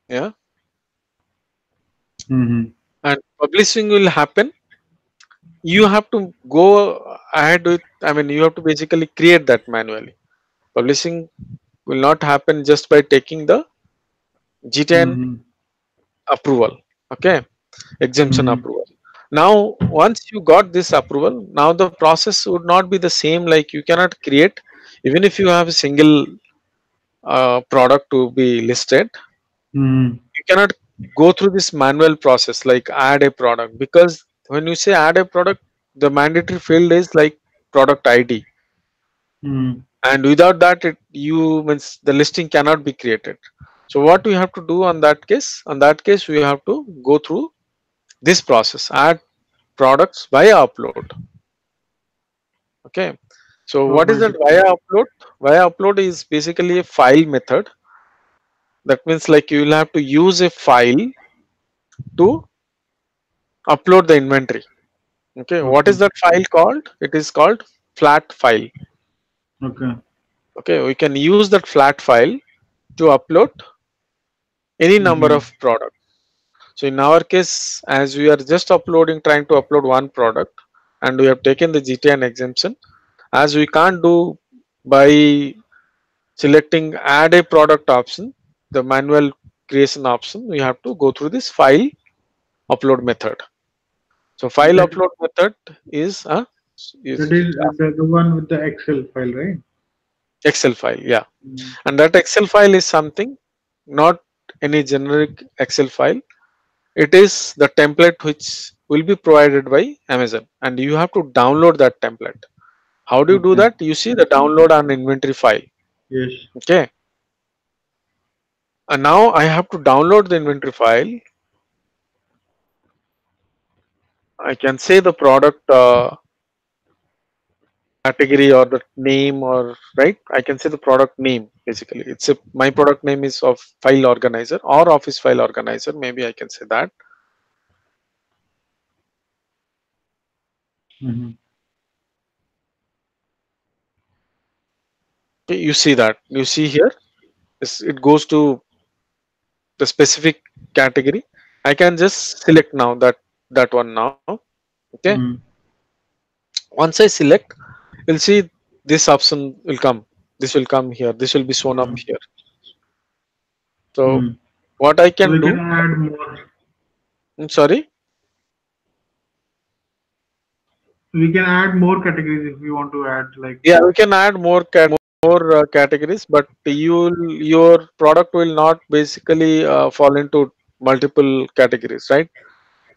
[SPEAKER 1] Yeah,
[SPEAKER 2] Mm-hmm.
[SPEAKER 1] and publishing will happen. You have to go ahead with. I mean, you have to basically create that manually. Publishing will not happen just by taking the G10
[SPEAKER 2] Mm-hmm.
[SPEAKER 1] approval. Okay, exemption
[SPEAKER 2] Mm-hmm.
[SPEAKER 1] approval. Now, once you got this approval, now the process would not be the same. Like you cannot create, even if you have a single product to be listed,
[SPEAKER 2] Mm-hmm.
[SPEAKER 1] you cannot go through this manual process like add a product, because when you say add a product, the mandatory field is like product ID,
[SPEAKER 2] Mm-hmm.
[SPEAKER 1] and without that, you means the listing cannot be created. So what we have to do on that case? On that case, we have to go through this process: add products via upload. Okay. So
[SPEAKER 2] So
[SPEAKER 1] what is that
[SPEAKER 2] multiple.
[SPEAKER 1] via upload? Via upload is basically a file method. That means like you will have to use a file to upload the inventory. Okay. What
[SPEAKER 2] Okay.
[SPEAKER 1] is that file called? It is called flat file.
[SPEAKER 2] Okay.
[SPEAKER 1] Okay. We can use that flat file to upload any number
[SPEAKER 2] Mm-hmm.
[SPEAKER 1] of products. So in our case, as we are just uploading, trying to upload one product, and we have taken the GTN exemption, as we can't do by selecting add a product option, the manual creation option, we have to go through this file upload method. So file
[SPEAKER 2] That
[SPEAKER 1] upload method is a
[SPEAKER 2] that
[SPEAKER 1] is
[SPEAKER 2] is the one with the Excel file, right?
[SPEAKER 1] Excel file, yeah.
[SPEAKER 2] Mm.
[SPEAKER 1] And that Excel file is something, not any generic Excel file. It is the template which will be provided by Amazon, and you have to download that template. How do you do
[SPEAKER 2] Okay.
[SPEAKER 1] that? You see the download an inventory file.
[SPEAKER 2] Yes.
[SPEAKER 1] Okay. And now I have to download the inventory file. I can say the product category or the name, or right. I can say the product name. Basically, it's a my product name is of file organizer or office file organizer. Maybe I can say that.
[SPEAKER 2] Mm-hmm.
[SPEAKER 1] Okay, you see that. You see here. It goes to the specific category. I can just select now that one now. Okay.
[SPEAKER 2] Mm-hmm.
[SPEAKER 1] Once I select, you'll see this option will come. This will come here. This will be shown up here. So
[SPEAKER 2] Mm-hmm.
[SPEAKER 1] what I
[SPEAKER 2] So
[SPEAKER 1] can
[SPEAKER 2] we can
[SPEAKER 1] do?
[SPEAKER 2] add more.
[SPEAKER 1] Sorry.
[SPEAKER 2] We can add more categories if we want to add like.
[SPEAKER 1] Yeah, we can add more categories, but your product will not basically fall into multiple categories, right?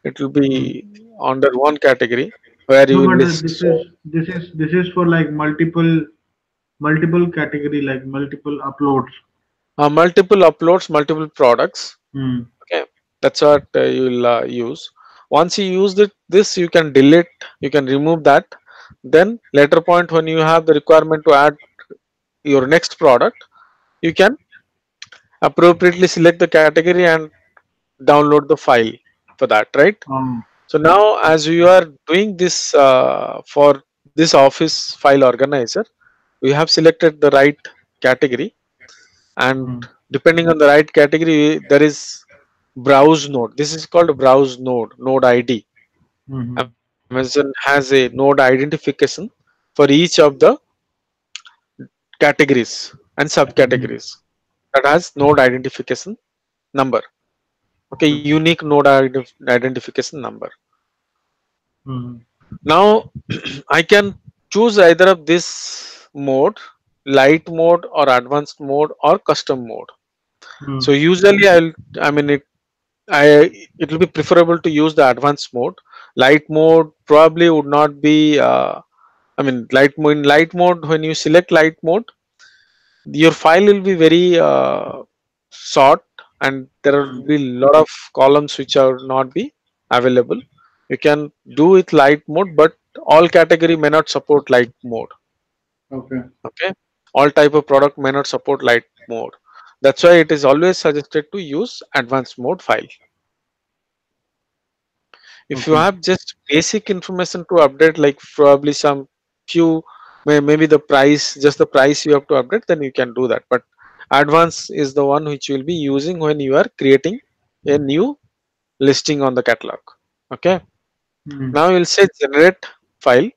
[SPEAKER 1] It will be
[SPEAKER 2] Mm.
[SPEAKER 1] under one category where you
[SPEAKER 2] No,
[SPEAKER 1] will
[SPEAKER 2] but
[SPEAKER 1] list.
[SPEAKER 2] this is for like multiple category, like multiple uploads.
[SPEAKER 1] Multiple uploads, multiple products.
[SPEAKER 2] Mm.
[SPEAKER 1] Okay, that's what you will use. Once you use this, you can delete, you can remove that. Then later point when you have the requirement to add your next product, you can appropriately select the category and download the file for that, right?
[SPEAKER 2] Um.
[SPEAKER 1] So now as you are doing this for this office file organizer, we have selected the right category, and
[SPEAKER 2] Mm.
[SPEAKER 1] depending on the right category, there is browse node. This is called browse node ID.
[SPEAKER 2] Mm-hmm.
[SPEAKER 1] Amazon has a node identification for each of the categories and
[SPEAKER 2] Mm-hmm.
[SPEAKER 1] subcategories that has node identification number. Okay, unique node identification number.
[SPEAKER 2] Mm-hmm.
[SPEAKER 1] Now I can choose either of this mode, light mode or advanced mode or custom mode. So
[SPEAKER 2] Mm.
[SPEAKER 1] usually I mean I it will be preferable to use the advanced mode. Light mode probably would not be I mean in light mode, when you select light mode, your file will be very short, and there will
[SPEAKER 2] Mm.
[SPEAKER 1] be a lot of columns which are not be available. You can do with light mode, but all category may not support light mode.
[SPEAKER 2] Okay.
[SPEAKER 1] Okay, all type of product may not support light mode. That's why it is always suggested to use advanced mode file. If you
[SPEAKER 2] Okay.
[SPEAKER 1] have just basic information to update, like probably some few, maybe the price, just the price you have to update, then you can do that. But advanced is the one which you will be using when you are creating a new listing on the catalog. Okay.
[SPEAKER 2] Mm.
[SPEAKER 1] Now you'll say generate file.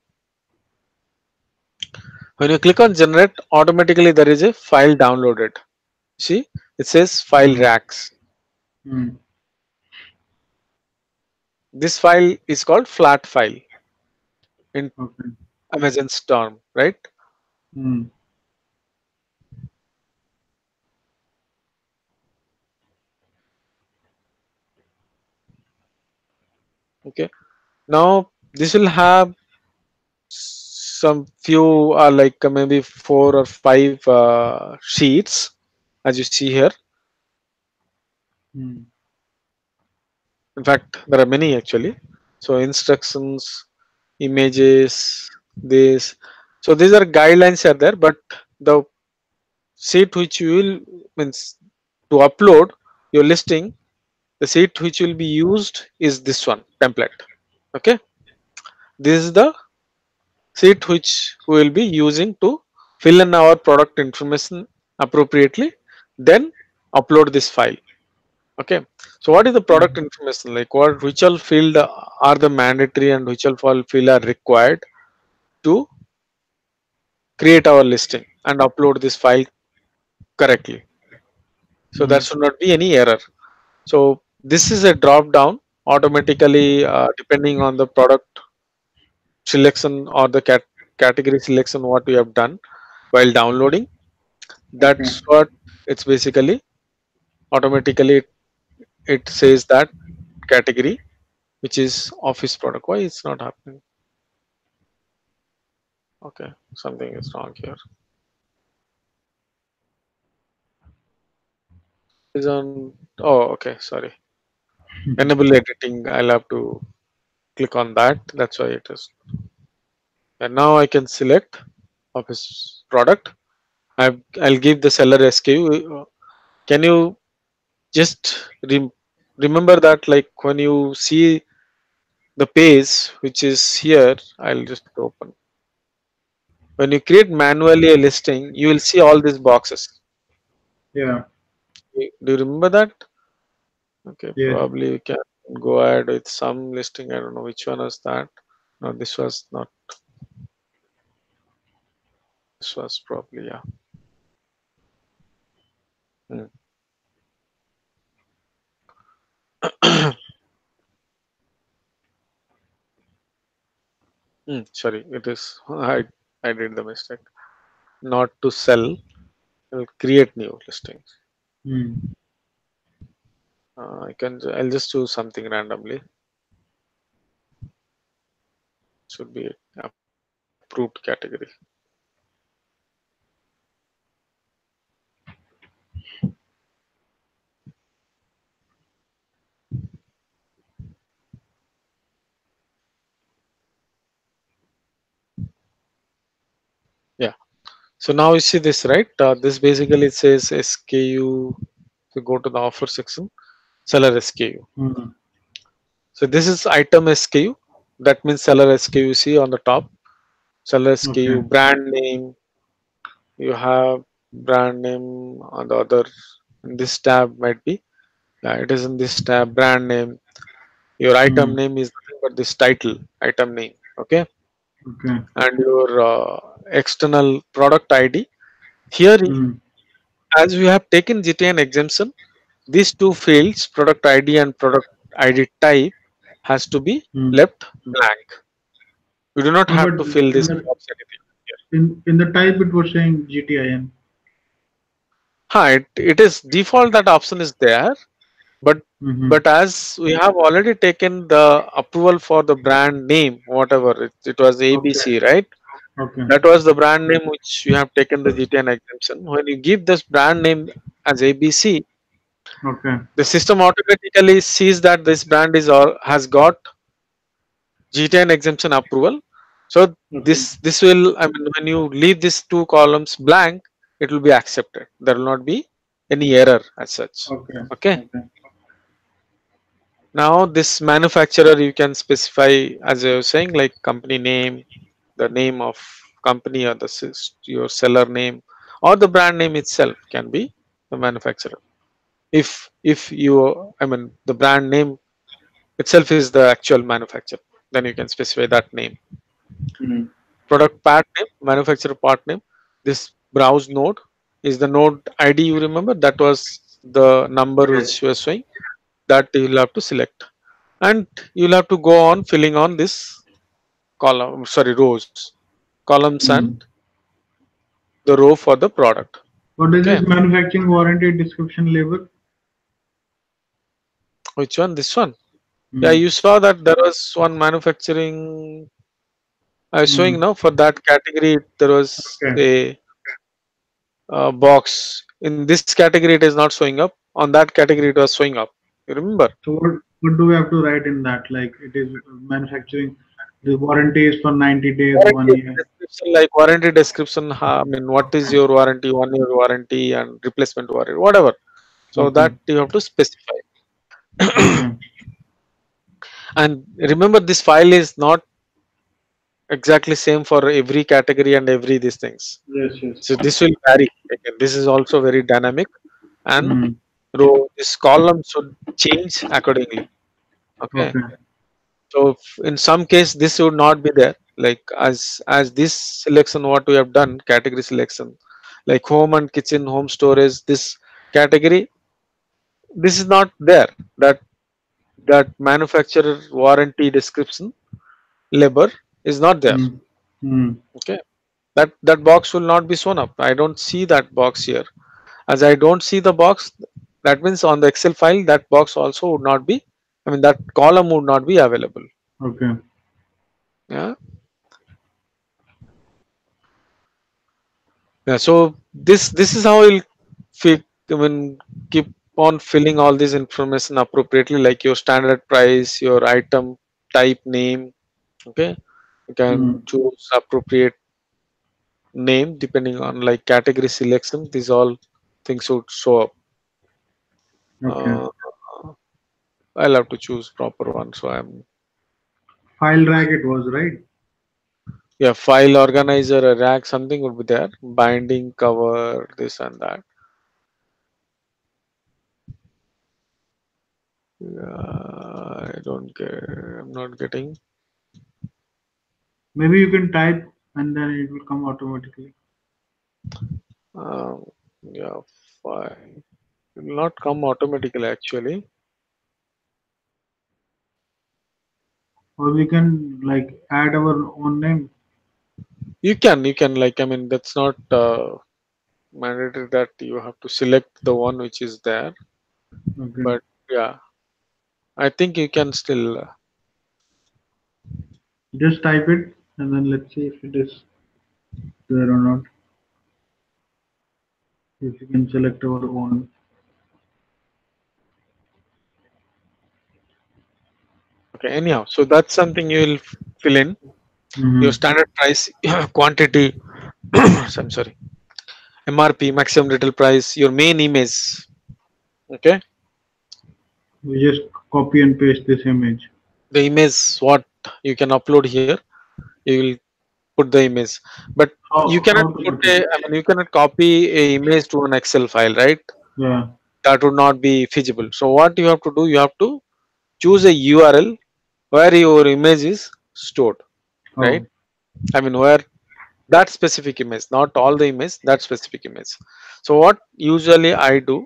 [SPEAKER 1] When you click on generate, automatically there is a file downloaded. See, it says file
[SPEAKER 2] Mm.
[SPEAKER 1] racks.
[SPEAKER 2] Mm.
[SPEAKER 1] This file is called flat file in
[SPEAKER 2] Okay.
[SPEAKER 1] Amazon Storm, right?
[SPEAKER 2] Mm.
[SPEAKER 1] Okay. Now this will have some few like maybe 4 or 5 sheets, as you see here.
[SPEAKER 2] Mm.
[SPEAKER 1] In fact, there are many actually. So instructions, images, this. So these are guidelines are there, but the sheet which you will means to upload your listing, the sheet which will be used is this one template. Okay, this is the sheet which we will be using to fill in our product information appropriately, then upload this file. Okay, so what is the product
[SPEAKER 2] Mm.
[SPEAKER 1] information, like what, which all field are the mandatory and which all field are required to create our listing and upload this file correctly, so there
[SPEAKER 2] Mm.
[SPEAKER 1] should not be any error. So this is a drop down automatically depending on the product selection or the category selection what we have done while downloading.
[SPEAKER 2] Okay.
[SPEAKER 1] That's what it's basically automatically it says that category which is office product. Why it's not happening? Okay, something is wrong here. Is on. Oh, okay. Sorry. Enable editing. I'll have to click on that. That's why it is. And now I can select office product. I'll give the seller SKU. Can you just remember that, like when you see the page which is here, I'll just open. When you create manually a listing, you will see all these boxes.
[SPEAKER 2] Yeah.
[SPEAKER 1] Do you remember that? Okay,
[SPEAKER 2] Yes.
[SPEAKER 1] probably you can go ahead with some listing. I don't know which one was that. No, this was not. This was probably, yeah. Hmm. Sorry, it is. I did the mistake. Not to sell. I'll create new listings.
[SPEAKER 2] Mm.
[SPEAKER 1] I'll just choose something randomly. Should be approved category. Yeah. So now you see this, right? This basically says SKU. So go to the offer section, seller SKU.
[SPEAKER 2] Mm.
[SPEAKER 1] So this is item SKU. That means seller SKU. You see on the top, seller
[SPEAKER 2] Okay.
[SPEAKER 1] SKU, brand name. You have brand name on the other. In this tab might be. Yeah, it is in this tab. Brand name. Your item
[SPEAKER 2] Mm.
[SPEAKER 1] name is nothing but this title, item name. Okay,
[SPEAKER 2] Okay.
[SPEAKER 1] and your external product ID. Here,
[SPEAKER 2] Mm.
[SPEAKER 1] as we have taken GTN exemption, these two fields, product ID and product ID type, has to be
[SPEAKER 2] Mm.
[SPEAKER 1] left blank. You do not
[SPEAKER 2] No,
[SPEAKER 1] have
[SPEAKER 2] but
[SPEAKER 1] to fill
[SPEAKER 2] in
[SPEAKER 1] this
[SPEAKER 2] the
[SPEAKER 1] box anything here.
[SPEAKER 2] in the type it was saying GTIN.
[SPEAKER 1] It is default that option is there, but
[SPEAKER 2] Mm-hmm.
[SPEAKER 1] as we have already taken the approval for the brand name, whatever it was
[SPEAKER 2] Okay.
[SPEAKER 1] ABC, right?
[SPEAKER 2] Okay.
[SPEAKER 1] That was the brand name which you have taken the GTN exemption. When you give this brand name as ABC,
[SPEAKER 2] Okay.
[SPEAKER 1] the system automatically sees that this brand is or has got GTN exemption approval. So
[SPEAKER 2] Okay.
[SPEAKER 1] this will, I mean, when you leave these two columns blank, it will be accepted. There will not be any error as such.
[SPEAKER 2] Okay.
[SPEAKER 1] Okay.
[SPEAKER 2] Okay.
[SPEAKER 1] Now this manufacturer you can specify, as I was saying, like company name, the name of company, or your seller name, or the brand name itself can be the manufacturer. If you, I mean, the brand name itself is the actual manufacturer, then you can specify that name.
[SPEAKER 2] Mm.
[SPEAKER 1] Product part name, manufacturer part name. This browse node is the node ID. You remember that was the number
[SPEAKER 2] Yes.
[SPEAKER 1] which was showing, that you'll have to select, and you'll have to go on filling on this column, sorry, rows, columns, and
[SPEAKER 2] Mm.
[SPEAKER 1] the row for the product.
[SPEAKER 2] What is
[SPEAKER 1] Okay,
[SPEAKER 2] this manufacturing warranty description label?
[SPEAKER 1] which one? This one. Yeah,
[SPEAKER 2] Mm.
[SPEAKER 1] you saw that there was one manufacturing I was showing
[SPEAKER 2] Mm.
[SPEAKER 1] now. For that category there was
[SPEAKER 2] Okay.
[SPEAKER 1] a box. In this category it is not showing up, on that category it was showing up, you remember?
[SPEAKER 2] So what do we have to write in that? Like it is manufacturing. The warranty is for 90 days,
[SPEAKER 1] Warranty
[SPEAKER 2] 1 year.
[SPEAKER 1] description, like warranty description, I mean, what is your warranty, 1 year warranty and replacement warranty, whatever. So
[SPEAKER 2] Okay.
[SPEAKER 1] that you have to specify.
[SPEAKER 2] Okay.
[SPEAKER 1] And remember, this file is not exactly same for every category and every these things.
[SPEAKER 2] Yes. Yes.
[SPEAKER 1] So this will vary. Again, this is also very dynamic, and
[SPEAKER 2] Mm.
[SPEAKER 1] row, this column should change accordingly. Okay.
[SPEAKER 2] Okay.
[SPEAKER 1] So in some case this would not be there. Like as this selection what we have done, category selection, like home and kitchen, home storage, this category, this is not there. That manufacturer warranty description labor is not there.
[SPEAKER 2] Mm. Mm.
[SPEAKER 1] Okay. That box will not be shown up. I don't see that box here. As I don't see the box, that means on the Excel file that box also would not be, I mean, that column would not be available.
[SPEAKER 2] Okay.
[SPEAKER 1] Yeah. Yeah, so this is how you'll fit, I mean, keep on filling all this information appropriately, like your standard price, your item type name. Okay, you can
[SPEAKER 2] Mm.
[SPEAKER 1] choose appropriate name depending on like category selection. These all things should show up.
[SPEAKER 2] Okay.
[SPEAKER 1] Uh, I'll have to choose proper one. So I'm,
[SPEAKER 2] File drag it was right.
[SPEAKER 1] yeah, file organizer, a rack, something would be there. Binding, cover, this and that. I don't get. I'm not getting.
[SPEAKER 2] Maybe you can type and then it will come automatically.
[SPEAKER 1] Um, yeah, fine. It will not come automatically actually.
[SPEAKER 2] Or we can like add our own name.
[SPEAKER 1] You can like, I mean, that's not mandatory that you have to select the one which is there.
[SPEAKER 2] Okay.
[SPEAKER 1] But yeah, I think you can still.
[SPEAKER 2] Just type it and then let's see if it is there or not. If you can select our own.
[SPEAKER 1] Okay, anyhow, so that's something you will fill in your
[SPEAKER 2] Mm-hmm.
[SPEAKER 1] standard price, quantity. So I'm sorry, MRP, maximum retail price, your main image. Okay,
[SPEAKER 2] We just copy and paste this image.
[SPEAKER 1] the image what you can upload here. You will put the image, but you cannot
[SPEAKER 2] How to
[SPEAKER 1] put
[SPEAKER 2] put it?
[SPEAKER 1] a, I mean, you cannot copy a image to an Excel file, right?
[SPEAKER 2] Yeah.
[SPEAKER 1] That would not be feasible. So what you have to do, you have to choose a URL where your image is stored, right?
[SPEAKER 2] Oh.
[SPEAKER 1] I mean, where that specific image, not all the image, that specific image. So what usually I do,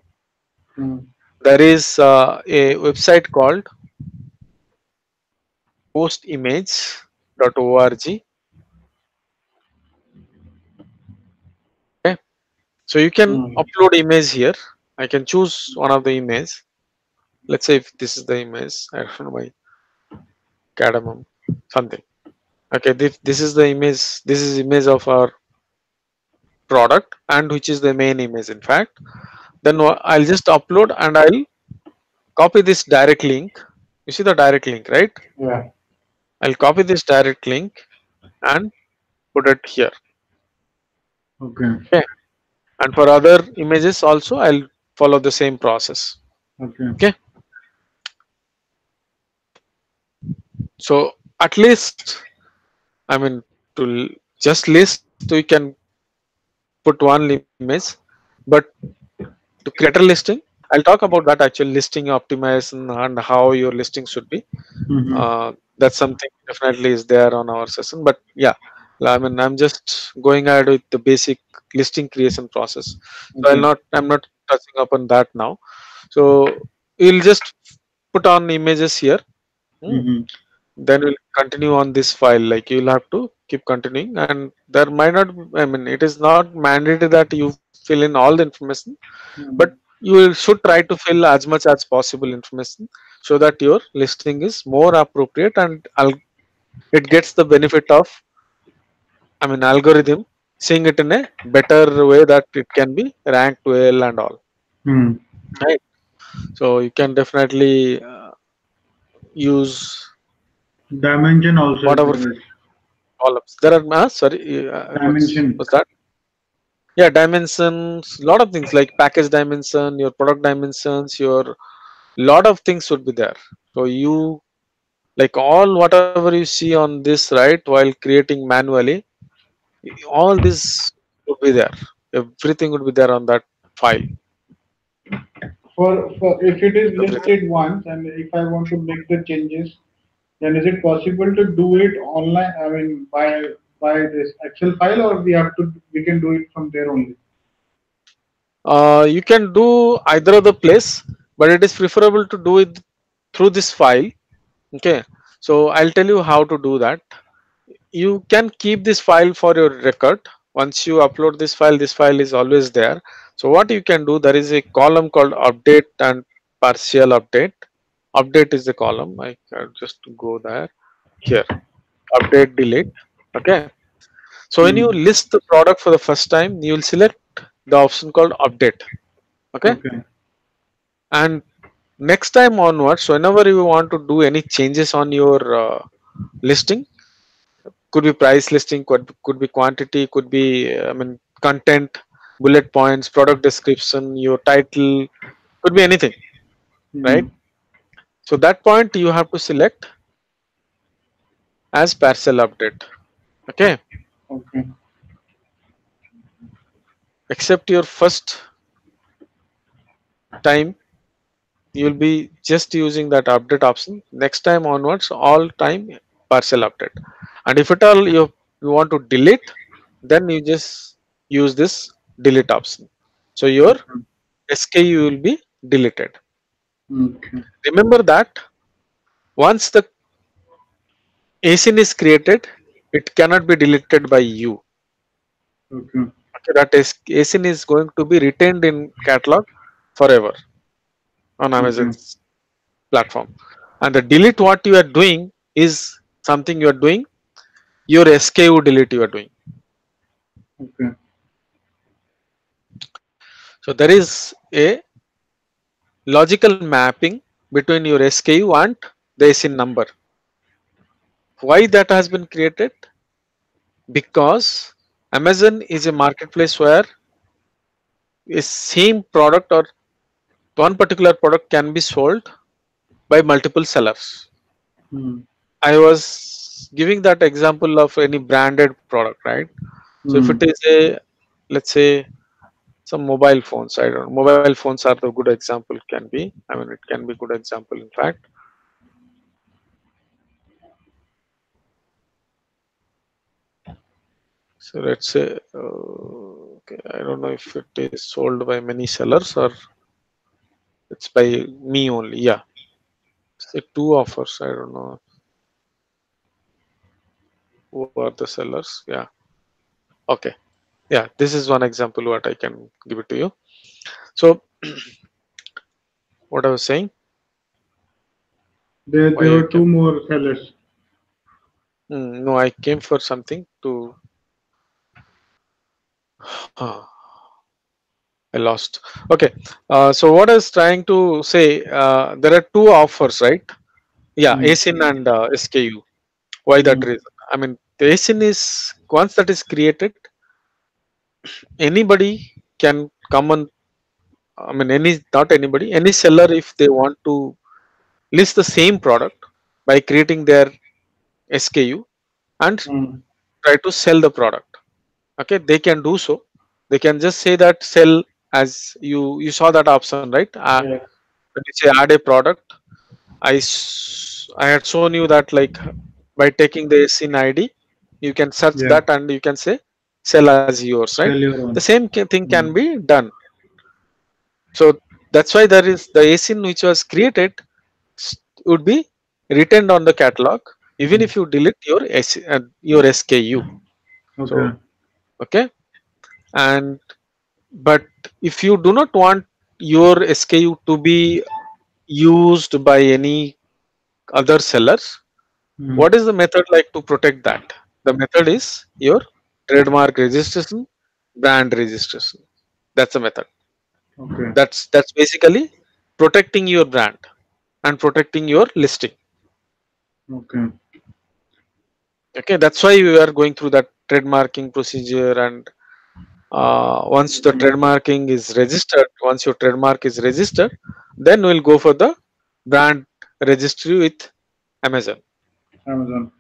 [SPEAKER 2] Mm.
[SPEAKER 1] there is a website called postimage.org. Okay, so you can
[SPEAKER 2] Mm.
[SPEAKER 1] upload image here. I can choose one of the image. Let's say if this is the image, I don't know, my cardamom something. Okay, this is the image. This is image of our product, and which is the main image in fact. Then I'll just upload and I'll copy this direct link. You see the direct link, right?
[SPEAKER 2] Yeah.
[SPEAKER 1] I'll copy this direct link and put it here.
[SPEAKER 2] Okay.
[SPEAKER 1] Okay, and for other images also I'll follow the same process.
[SPEAKER 2] Okay.
[SPEAKER 1] Okay, So at least, I mean, to just list, we can put one image, but to create a listing, I'll talk about that actual listing optimization and how your listing should be.
[SPEAKER 2] Mm-hmm.
[SPEAKER 1] That's something definitely is there on our session. But yeah, I mean, I'm just going ahead with the basic listing creation process. So
[SPEAKER 2] Okay.
[SPEAKER 1] I'm not touching upon that now. So we'll just put on images here. Hmm.
[SPEAKER 2] Mm-hmm.
[SPEAKER 1] Then we'll continue on this file. Like you'll have to keep continuing, and there might not. I mean, it is not mandatory that you fill in all the information, but
[SPEAKER 2] Mm-hmm.
[SPEAKER 1] you should try to fill as much as possible information so that your listing is more appropriate and it gets the benefit of, I mean, algorithm seeing it in a better way that it can be ranked well and all.
[SPEAKER 2] Mm.
[SPEAKER 1] Right. So you can definitely use
[SPEAKER 2] Dimension also is
[SPEAKER 1] whatever
[SPEAKER 2] there.
[SPEAKER 1] columns there are. Sorry,
[SPEAKER 2] Dimension.
[SPEAKER 1] what's that? Yeah, dimensions, lot of things like package dimension, your product dimensions, your lot of things should be there. So you, like, all whatever you see on this, right, while creating manually, all this would be there. Everything would be there on that file.
[SPEAKER 2] For if it is
[SPEAKER 1] Everything.
[SPEAKER 2] listed once and if I want to make the changes, then is it possible to do it online? I mean, by this Excel file, or we can do it from there only.
[SPEAKER 1] You can do either of the place, but it is preferable to do it through this file. Okay, so I'll tell you how to do that. You can keep this file for your record. Once you upload this file is always there. So what you can do, there is a column called update and partial update. Update is the column. I can just go there. Here, update, delete. Okay, so when you
[SPEAKER 2] Hmm.
[SPEAKER 1] list the product for the first time, you will select the option called update. Okay,
[SPEAKER 2] Okay.
[SPEAKER 1] and next time onwards, whenever you want to do any changes on your listing, could be price listing, could be quantity, could be, I mean, content, bullet points, product description, your title, could be anything, right?
[SPEAKER 2] Hmm.
[SPEAKER 1] So that point you have to select as parcel update. Okay,
[SPEAKER 2] Okay.
[SPEAKER 1] except your first time you will be just using that update option. Next time onwards, all time parcel update. And if at all you want to delete, then you just use this delete option. So your
[SPEAKER 2] Okay.
[SPEAKER 1] SKU will be deleted.
[SPEAKER 2] Okay.
[SPEAKER 1] Remember that once the ASIN is created, it cannot be deleted by you.
[SPEAKER 2] Okay.
[SPEAKER 1] Okay, that is, ASIN is going to be retained in catalog forever on
[SPEAKER 2] Okay.
[SPEAKER 1] Amazon's platform. And the delete what you are doing is something you are doing, your SKU delete you are doing.
[SPEAKER 2] Okay.
[SPEAKER 1] So there is a logical mapping between your SKU and the ASIN number. Why that has been created? Because Amazon is a marketplace where a same product or one particular product can be sold by multiple sellers.
[SPEAKER 2] Hmm.
[SPEAKER 1] I was giving that example of any branded product, right? So if it
[SPEAKER 2] Hmm.
[SPEAKER 1] is a, let's say, some mobile phones, I don't know, mobile phones are the good example, can be. I mean, it can be good example in fact. So let's say, okay, I don't know if it is sold by many sellers or it's by me only. Yeah, say two offers. I don't know who are the sellers. Yeah, okay. Yeah, this is one example what I can give it to you. So what I was saying,
[SPEAKER 2] There
[SPEAKER 1] why I
[SPEAKER 2] were two
[SPEAKER 1] came.
[SPEAKER 2] more sellers.
[SPEAKER 1] No, I came for something to. I lost. Okay. So what I was trying to say, there are two offers, right? Yeah,
[SPEAKER 2] Hmm.
[SPEAKER 1] ASIN and SKU. Why that
[SPEAKER 2] Hmm.
[SPEAKER 1] reason? I mean, the ASIN is once that is created, anybody can come and, I mean, any, not anybody, any seller, if they want to list the same product by creating their SKU and
[SPEAKER 2] Mm.
[SPEAKER 1] try to sell the product. Okay, they can do so. They can just say that sell, as you saw that option, right?
[SPEAKER 2] Yeah.
[SPEAKER 1] When you say add a product, I had shown you that, like, by taking the SIN ID, you can search
[SPEAKER 2] Yeah.
[SPEAKER 1] that and you can say sell as yours, right?
[SPEAKER 2] Sell your
[SPEAKER 1] The
[SPEAKER 2] own.
[SPEAKER 1] same thing can
[SPEAKER 2] Mm.
[SPEAKER 1] be done. So that's why there is the ASIN which was created would be retained on the catalog even
[SPEAKER 2] Mm.
[SPEAKER 1] if you delete your SKU.
[SPEAKER 2] Okay.
[SPEAKER 1] So okay, and but if you do not want your SKU to be used by any other sellers,
[SPEAKER 2] Mm.
[SPEAKER 1] what is the method like to protect that? The method is your trademark registration, brand registration. That's the method.
[SPEAKER 2] Okay.
[SPEAKER 1] That's basically protecting your brand and protecting your listing.
[SPEAKER 2] Okay.
[SPEAKER 1] Okay, that's why we are going through that trademarking procedure. And once the
[SPEAKER 2] Mm.
[SPEAKER 1] trademarking is registered, once your trademark is registered, then we'll go for the brand registry with Amazon.
[SPEAKER 2] Amazon.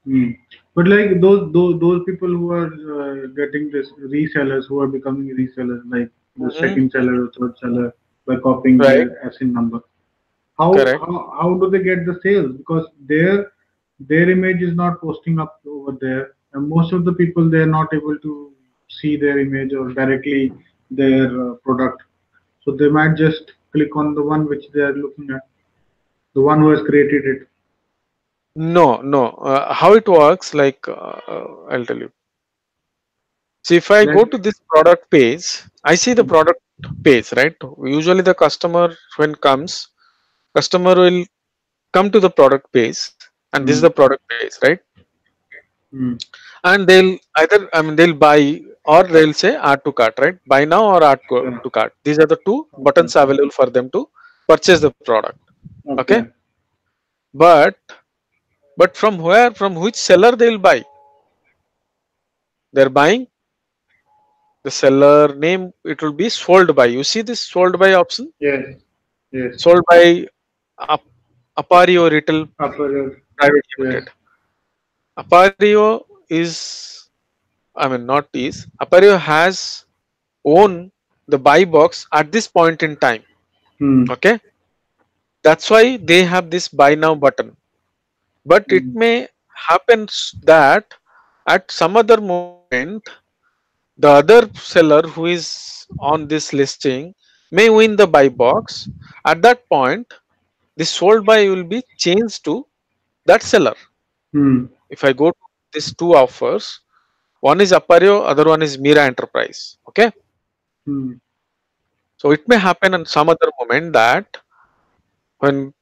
[SPEAKER 2] Mm. But like those people who are getting this resellers who are becoming resellers, like the
[SPEAKER 1] Hmm.
[SPEAKER 2] second seller or third seller by copying
[SPEAKER 1] Right,
[SPEAKER 2] their SIN number. How,
[SPEAKER 1] correct.
[SPEAKER 2] how how do they get the sales? Because their image is not posting up over there, and most of the people they are not able to see their image or directly their product. So they might just click on the one which they are looking at, the one who has created it.
[SPEAKER 1] No, no. How it works, like, I'll tell you. See, if I go
[SPEAKER 2] Like,
[SPEAKER 1] to this product page, I see the product page, right? Usually, the customer when comes, customer will come to the product page, and this is the
[SPEAKER 2] mm,
[SPEAKER 1] product page, right?
[SPEAKER 2] mm,
[SPEAKER 1] And they'll either, I mean, they'll buy or they'll say add to cart, right? Buy now or
[SPEAKER 2] yeah,
[SPEAKER 1] to cart. These are the two
[SPEAKER 2] okay,
[SPEAKER 1] buttons available for them to purchase the product. Okay,
[SPEAKER 2] okay,
[SPEAKER 1] but from where, from which seller they'll buy? They're buying the seller name. It will be sold by. You see this sold by option?
[SPEAKER 2] yes, yes,
[SPEAKER 1] Sold by Ap- Appario Retail
[SPEAKER 2] upper,
[SPEAKER 1] Private
[SPEAKER 2] yes,
[SPEAKER 1] Limited. Appario is, I mean, not is. Appario has own the buy box at this point in time.
[SPEAKER 2] mm,
[SPEAKER 1] Okay, that's why they have this buy now button. But it
[SPEAKER 2] mm,
[SPEAKER 1] may happen that at some other moment, the other seller who is on this listing may win the buy box. At that point, the sold by will be changed to that seller.
[SPEAKER 2] mm,
[SPEAKER 1] If I go to these two offers, one is Appario, other one is Mira Enterprise. Okay,
[SPEAKER 2] mm,
[SPEAKER 1] so it may happen in some other moment that when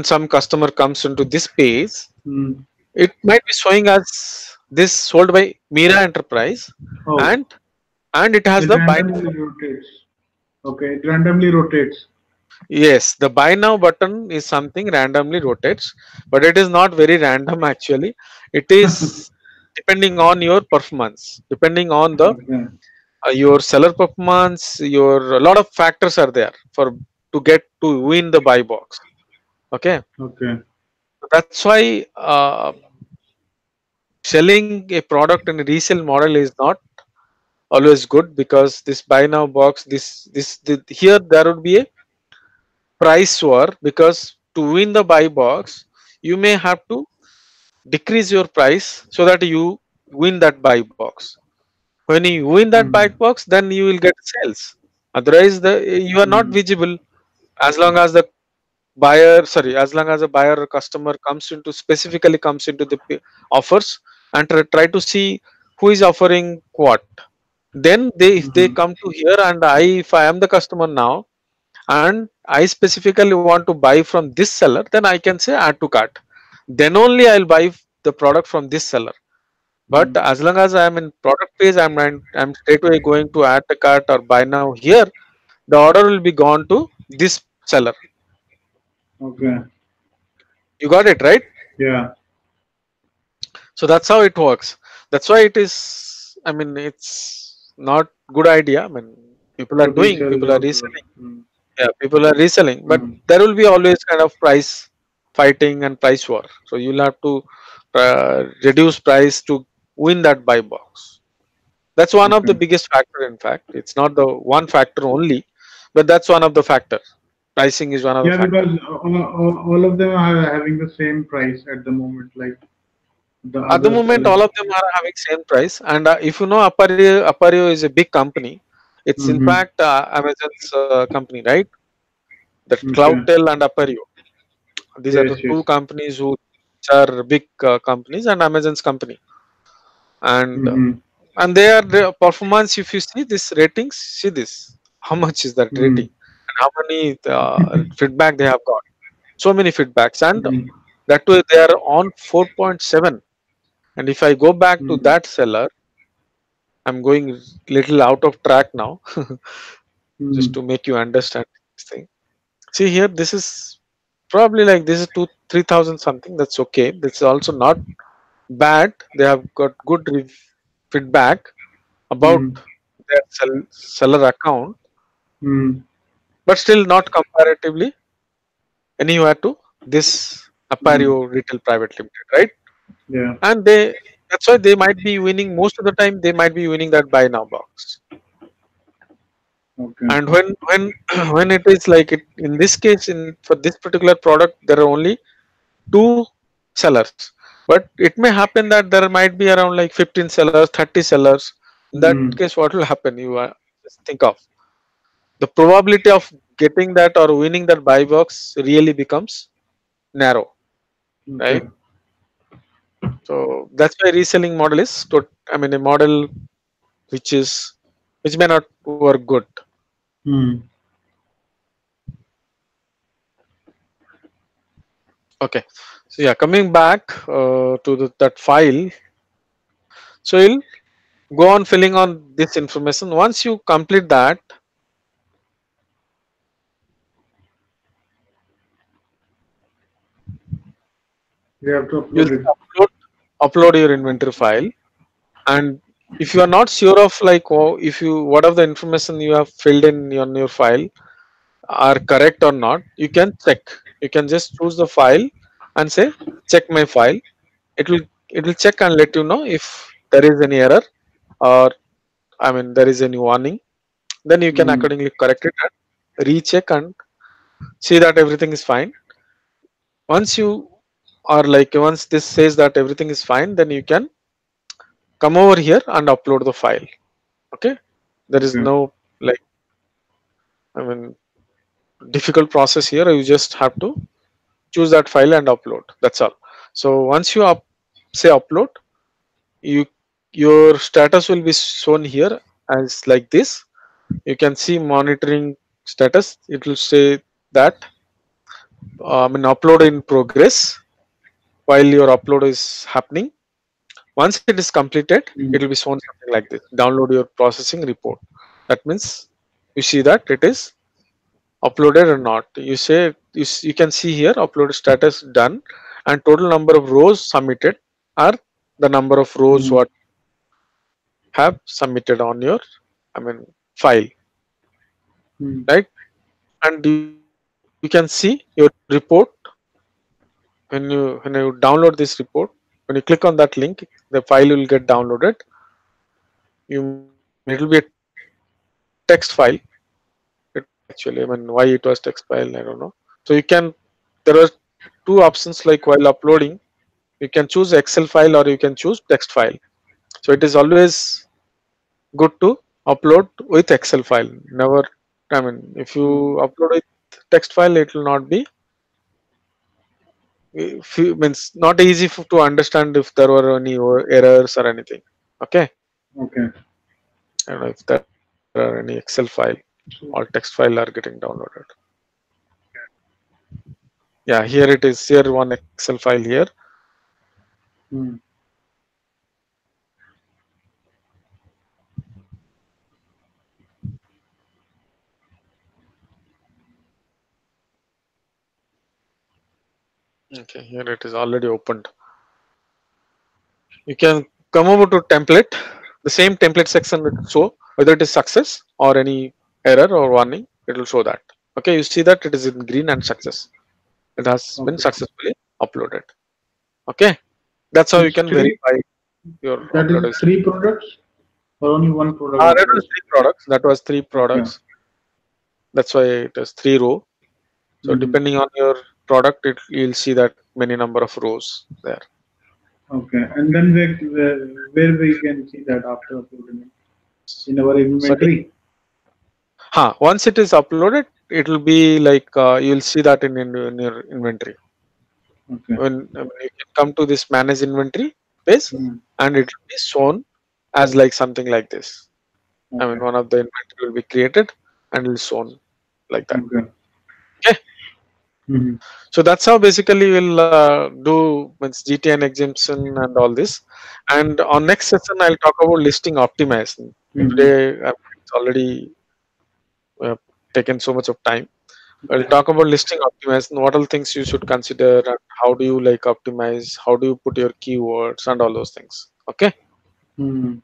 [SPEAKER 1] some customer comes into this page,
[SPEAKER 2] mm.
[SPEAKER 1] it might be showing as this sold by Mira Enterprise,
[SPEAKER 2] Oh,
[SPEAKER 1] and it has
[SPEAKER 2] it
[SPEAKER 1] the buy now.
[SPEAKER 2] randomly rotates. Okay, it randomly rotates.
[SPEAKER 1] Yes, the buy now button is something randomly rotates, but it is not very random actually. It is depending on your performance, depending on the
[SPEAKER 2] Okay,
[SPEAKER 1] your seller performance, your a lot of factors are there for to get to win the buy box. Okay,
[SPEAKER 2] okay,
[SPEAKER 1] that's why selling a product in a resale model is not always good, because this buy now box, here there would be a price war, because to win the buy box you may have to decrease your price so that you win that buy box. When you win that buy
[SPEAKER 2] mm,
[SPEAKER 1] box, then you will get sales. Otherwise, you are not
[SPEAKER 2] mm,
[SPEAKER 1] visible. As long as the buyer, sorry, as long as a buyer or customer comes into, specifically comes into the offers, and try to see who is offering what, then they, if they
[SPEAKER 2] mm,
[SPEAKER 1] come to here, and if I am the customer now, and I specifically want to buy from this seller, then I can say add to cart. Then only I'll buy the product from this seller. But
[SPEAKER 2] mm.
[SPEAKER 1] as long as I am in product page, I'm straight away going to add to cart or buy now here, the order will be gone to this seller.
[SPEAKER 2] Okay,
[SPEAKER 1] You got it right?
[SPEAKER 2] yeah.
[SPEAKER 1] So that's how it works. That's why it is, I mean, it's not good idea. I mean, people are
[SPEAKER 2] To
[SPEAKER 1] doing,
[SPEAKER 2] resell
[SPEAKER 1] people are
[SPEAKER 2] your
[SPEAKER 1] reselling.
[SPEAKER 2] product. Mm,
[SPEAKER 1] Yeah, people are reselling, but
[SPEAKER 2] mm,
[SPEAKER 1] there will be always kind of price fighting and price war. So you'll have to reduce price to win that buy box. That's one of the
[SPEAKER 2] Okay.
[SPEAKER 1] biggest factor. In fact, it's not the one factor only, but that's one of the factor. Pricing is one of the
[SPEAKER 2] Yeah,
[SPEAKER 1] factor.
[SPEAKER 2] because all of them are having the same price at the moment, like the
[SPEAKER 1] At the
[SPEAKER 2] other
[SPEAKER 1] moment,
[SPEAKER 2] sellers.
[SPEAKER 1] all of them are having same price. And if you know, Appareo is a big company. It's in
[SPEAKER 2] Mm-hmm.
[SPEAKER 1] fact Amazon's company, right? That
[SPEAKER 2] Okay.
[SPEAKER 1] Cloudtel and Appareo. These are the
[SPEAKER 2] Yes,
[SPEAKER 1] two
[SPEAKER 2] yes.
[SPEAKER 1] companies who which are big companies and Amazon's company. And
[SPEAKER 2] Mm-hmm.
[SPEAKER 1] their performance, if you see this ratings, see this. How much is that
[SPEAKER 2] Mm-hmm.
[SPEAKER 1] rating? And how many feedback they have got? So many feedbacks, and
[SPEAKER 2] Mm-hmm.
[SPEAKER 1] that way they are on 4.7. And if I go back to
[SPEAKER 2] Mm-hmm.
[SPEAKER 1] that seller, I'm going little out of track now, just
[SPEAKER 2] Mm-hmm.
[SPEAKER 1] to make you understand this thing. See here, this is probably like this is 2 3,000 something. That's okay. This is also not bad. They have got good feedback about
[SPEAKER 2] Mm-hmm.
[SPEAKER 1] their seller account,
[SPEAKER 2] Mm-hmm.
[SPEAKER 1] but still not comparatively anywhere to this
[SPEAKER 2] Mm-hmm.
[SPEAKER 1] Appareo Retail Private Limited, right?
[SPEAKER 2] Yeah.
[SPEAKER 1] And that's why they might be winning most of the time. They might be winning that buy now box.
[SPEAKER 2] Okay.
[SPEAKER 1] And when when it is like it in this case, in for this particular product, there are only two sellers, but it may happen that there might be around like 15 sellers, 30 sellers. In that
[SPEAKER 2] Mm-hmm.
[SPEAKER 1] case, what will happen? You just think of the probability of getting that or winning that buy box really becomes narrow,
[SPEAKER 2] Okay.
[SPEAKER 1] right? So that's why reselling model is I mean a model which is which may not work good.
[SPEAKER 2] Mm-hmm.
[SPEAKER 1] Okay, so yeah, coming back to that file, so you'll go on filling on this information. Once you complete that,
[SPEAKER 2] We have to
[SPEAKER 1] you'll
[SPEAKER 2] upload it.
[SPEAKER 1] upload your inventory file. And if you are not sure of like if you what of the information you have filled in on your file are correct or not, you can check. You can just choose the file and say check my file. It will check and let you know if there is any error, or I mean there is any warning. Then you can
[SPEAKER 2] Mm-hmm.
[SPEAKER 1] accordingly correct it and recheck and see that everything is fine. Once you are like once this says that everything is fine, then you can come over here and upload the file. Okay, there is
[SPEAKER 2] Okay.
[SPEAKER 1] no like I mean difficult process here. You just have to choose that file and upload. That's all. So once you say upload, you your status will be shown here as like this. You can see monitoring status. It will say that I mean upload in progress while your upload is happening. Once it is completed, it will
[SPEAKER 2] Mm-hmm.
[SPEAKER 1] be shown something like this. Download your processing report. That means you see that it is uploaded or not. You say you can see here upload status done, and total number of rows submitted are the number of rows
[SPEAKER 2] Mm-hmm.
[SPEAKER 1] what have submitted on your I mean file, right? And you can see your report when you download this report. When you click on that link, the file will get downloaded. It will be a text file. Actually, I mean why it was text file, I don't know. So you can there are two options like while uploading. You can choose Excel file or you can choose text file. So it is always good to upload with Excel file. Never, I mean, if you
[SPEAKER 2] Mm-hmm.
[SPEAKER 1] upload with text file, it will not be means not easy to understand if there were any errors or anything. Okay,
[SPEAKER 2] Okay.
[SPEAKER 1] I don't know if there are any Excel file or
[SPEAKER 2] So,
[SPEAKER 1] text file are getting downloaded. Yeah, here it is. Here one Excel file here.
[SPEAKER 2] mm-hmm.
[SPEAKER 1] Okay, here it is already opened. You can come over to template. The same template section will show whether it is success or any error or warning. It will show that. Okay, you see that it is in green and success. it has been
[SPEAKER 2] Okay.
[SPEAKER 1] successfully uploaded. Okay, that's how you
[SPEAKER 2] It's
[SPEAKER 1] can
[SPEAKER 2] three.
[SPEAKER 1] verify your
[SPEAKER 2] That is
[SPEAKER 1] upload is.
[SPEAKER 2] 3 products or only one product
[SPEAKER 1] That was
[SPEAKER 2] upload?
[SPEAKER 1] 3 products. That was three
[SPEAKER 2] Okay.
[SPEAKER 1] products. That's why it is 3 row. So
[SPEAKER 2] Hmm.
[SPEAKER 1] depending on your product, you'll see that many number of rows there.
[SPEAKER 2] Okay. And then where we can see that after uploading it? In our
[SPEAKER 1] Sorry.
[SPEAKER 2] inventory.
[SPEAKER 1] Once it is uploaded, it will be like you'll see that in your inventory.
[SPEAKER 2] Okay.
[SPEAKER 1] When you can come to this manage inventory page,
[SPEAKER 2] Hmm.
[SPEAKER 1] and it will be shown as like something like this. I mean,
[SPEAKER 2] Okay.
[SPEAKER 1] one of the inventory will be created and will shown like that.
[SPEAKER 2] Okay.
[SPEAKER 1] Okay.
[SPEAKER 2] Hmm.
[SPEAKER 1] So that's how basically we'll do means GTN exemption and all this. And on next session, I'll talk about listing optimization.
[SPEAKER 2] Hmm.
[SPEAKER 1] Today, it's already taken so much of time. I'll talk about listing optimization. What all things you should consider, and how do you like optimize? How do you put your keywords and all those things? Okay.
[SPEAKER 2] Hmm.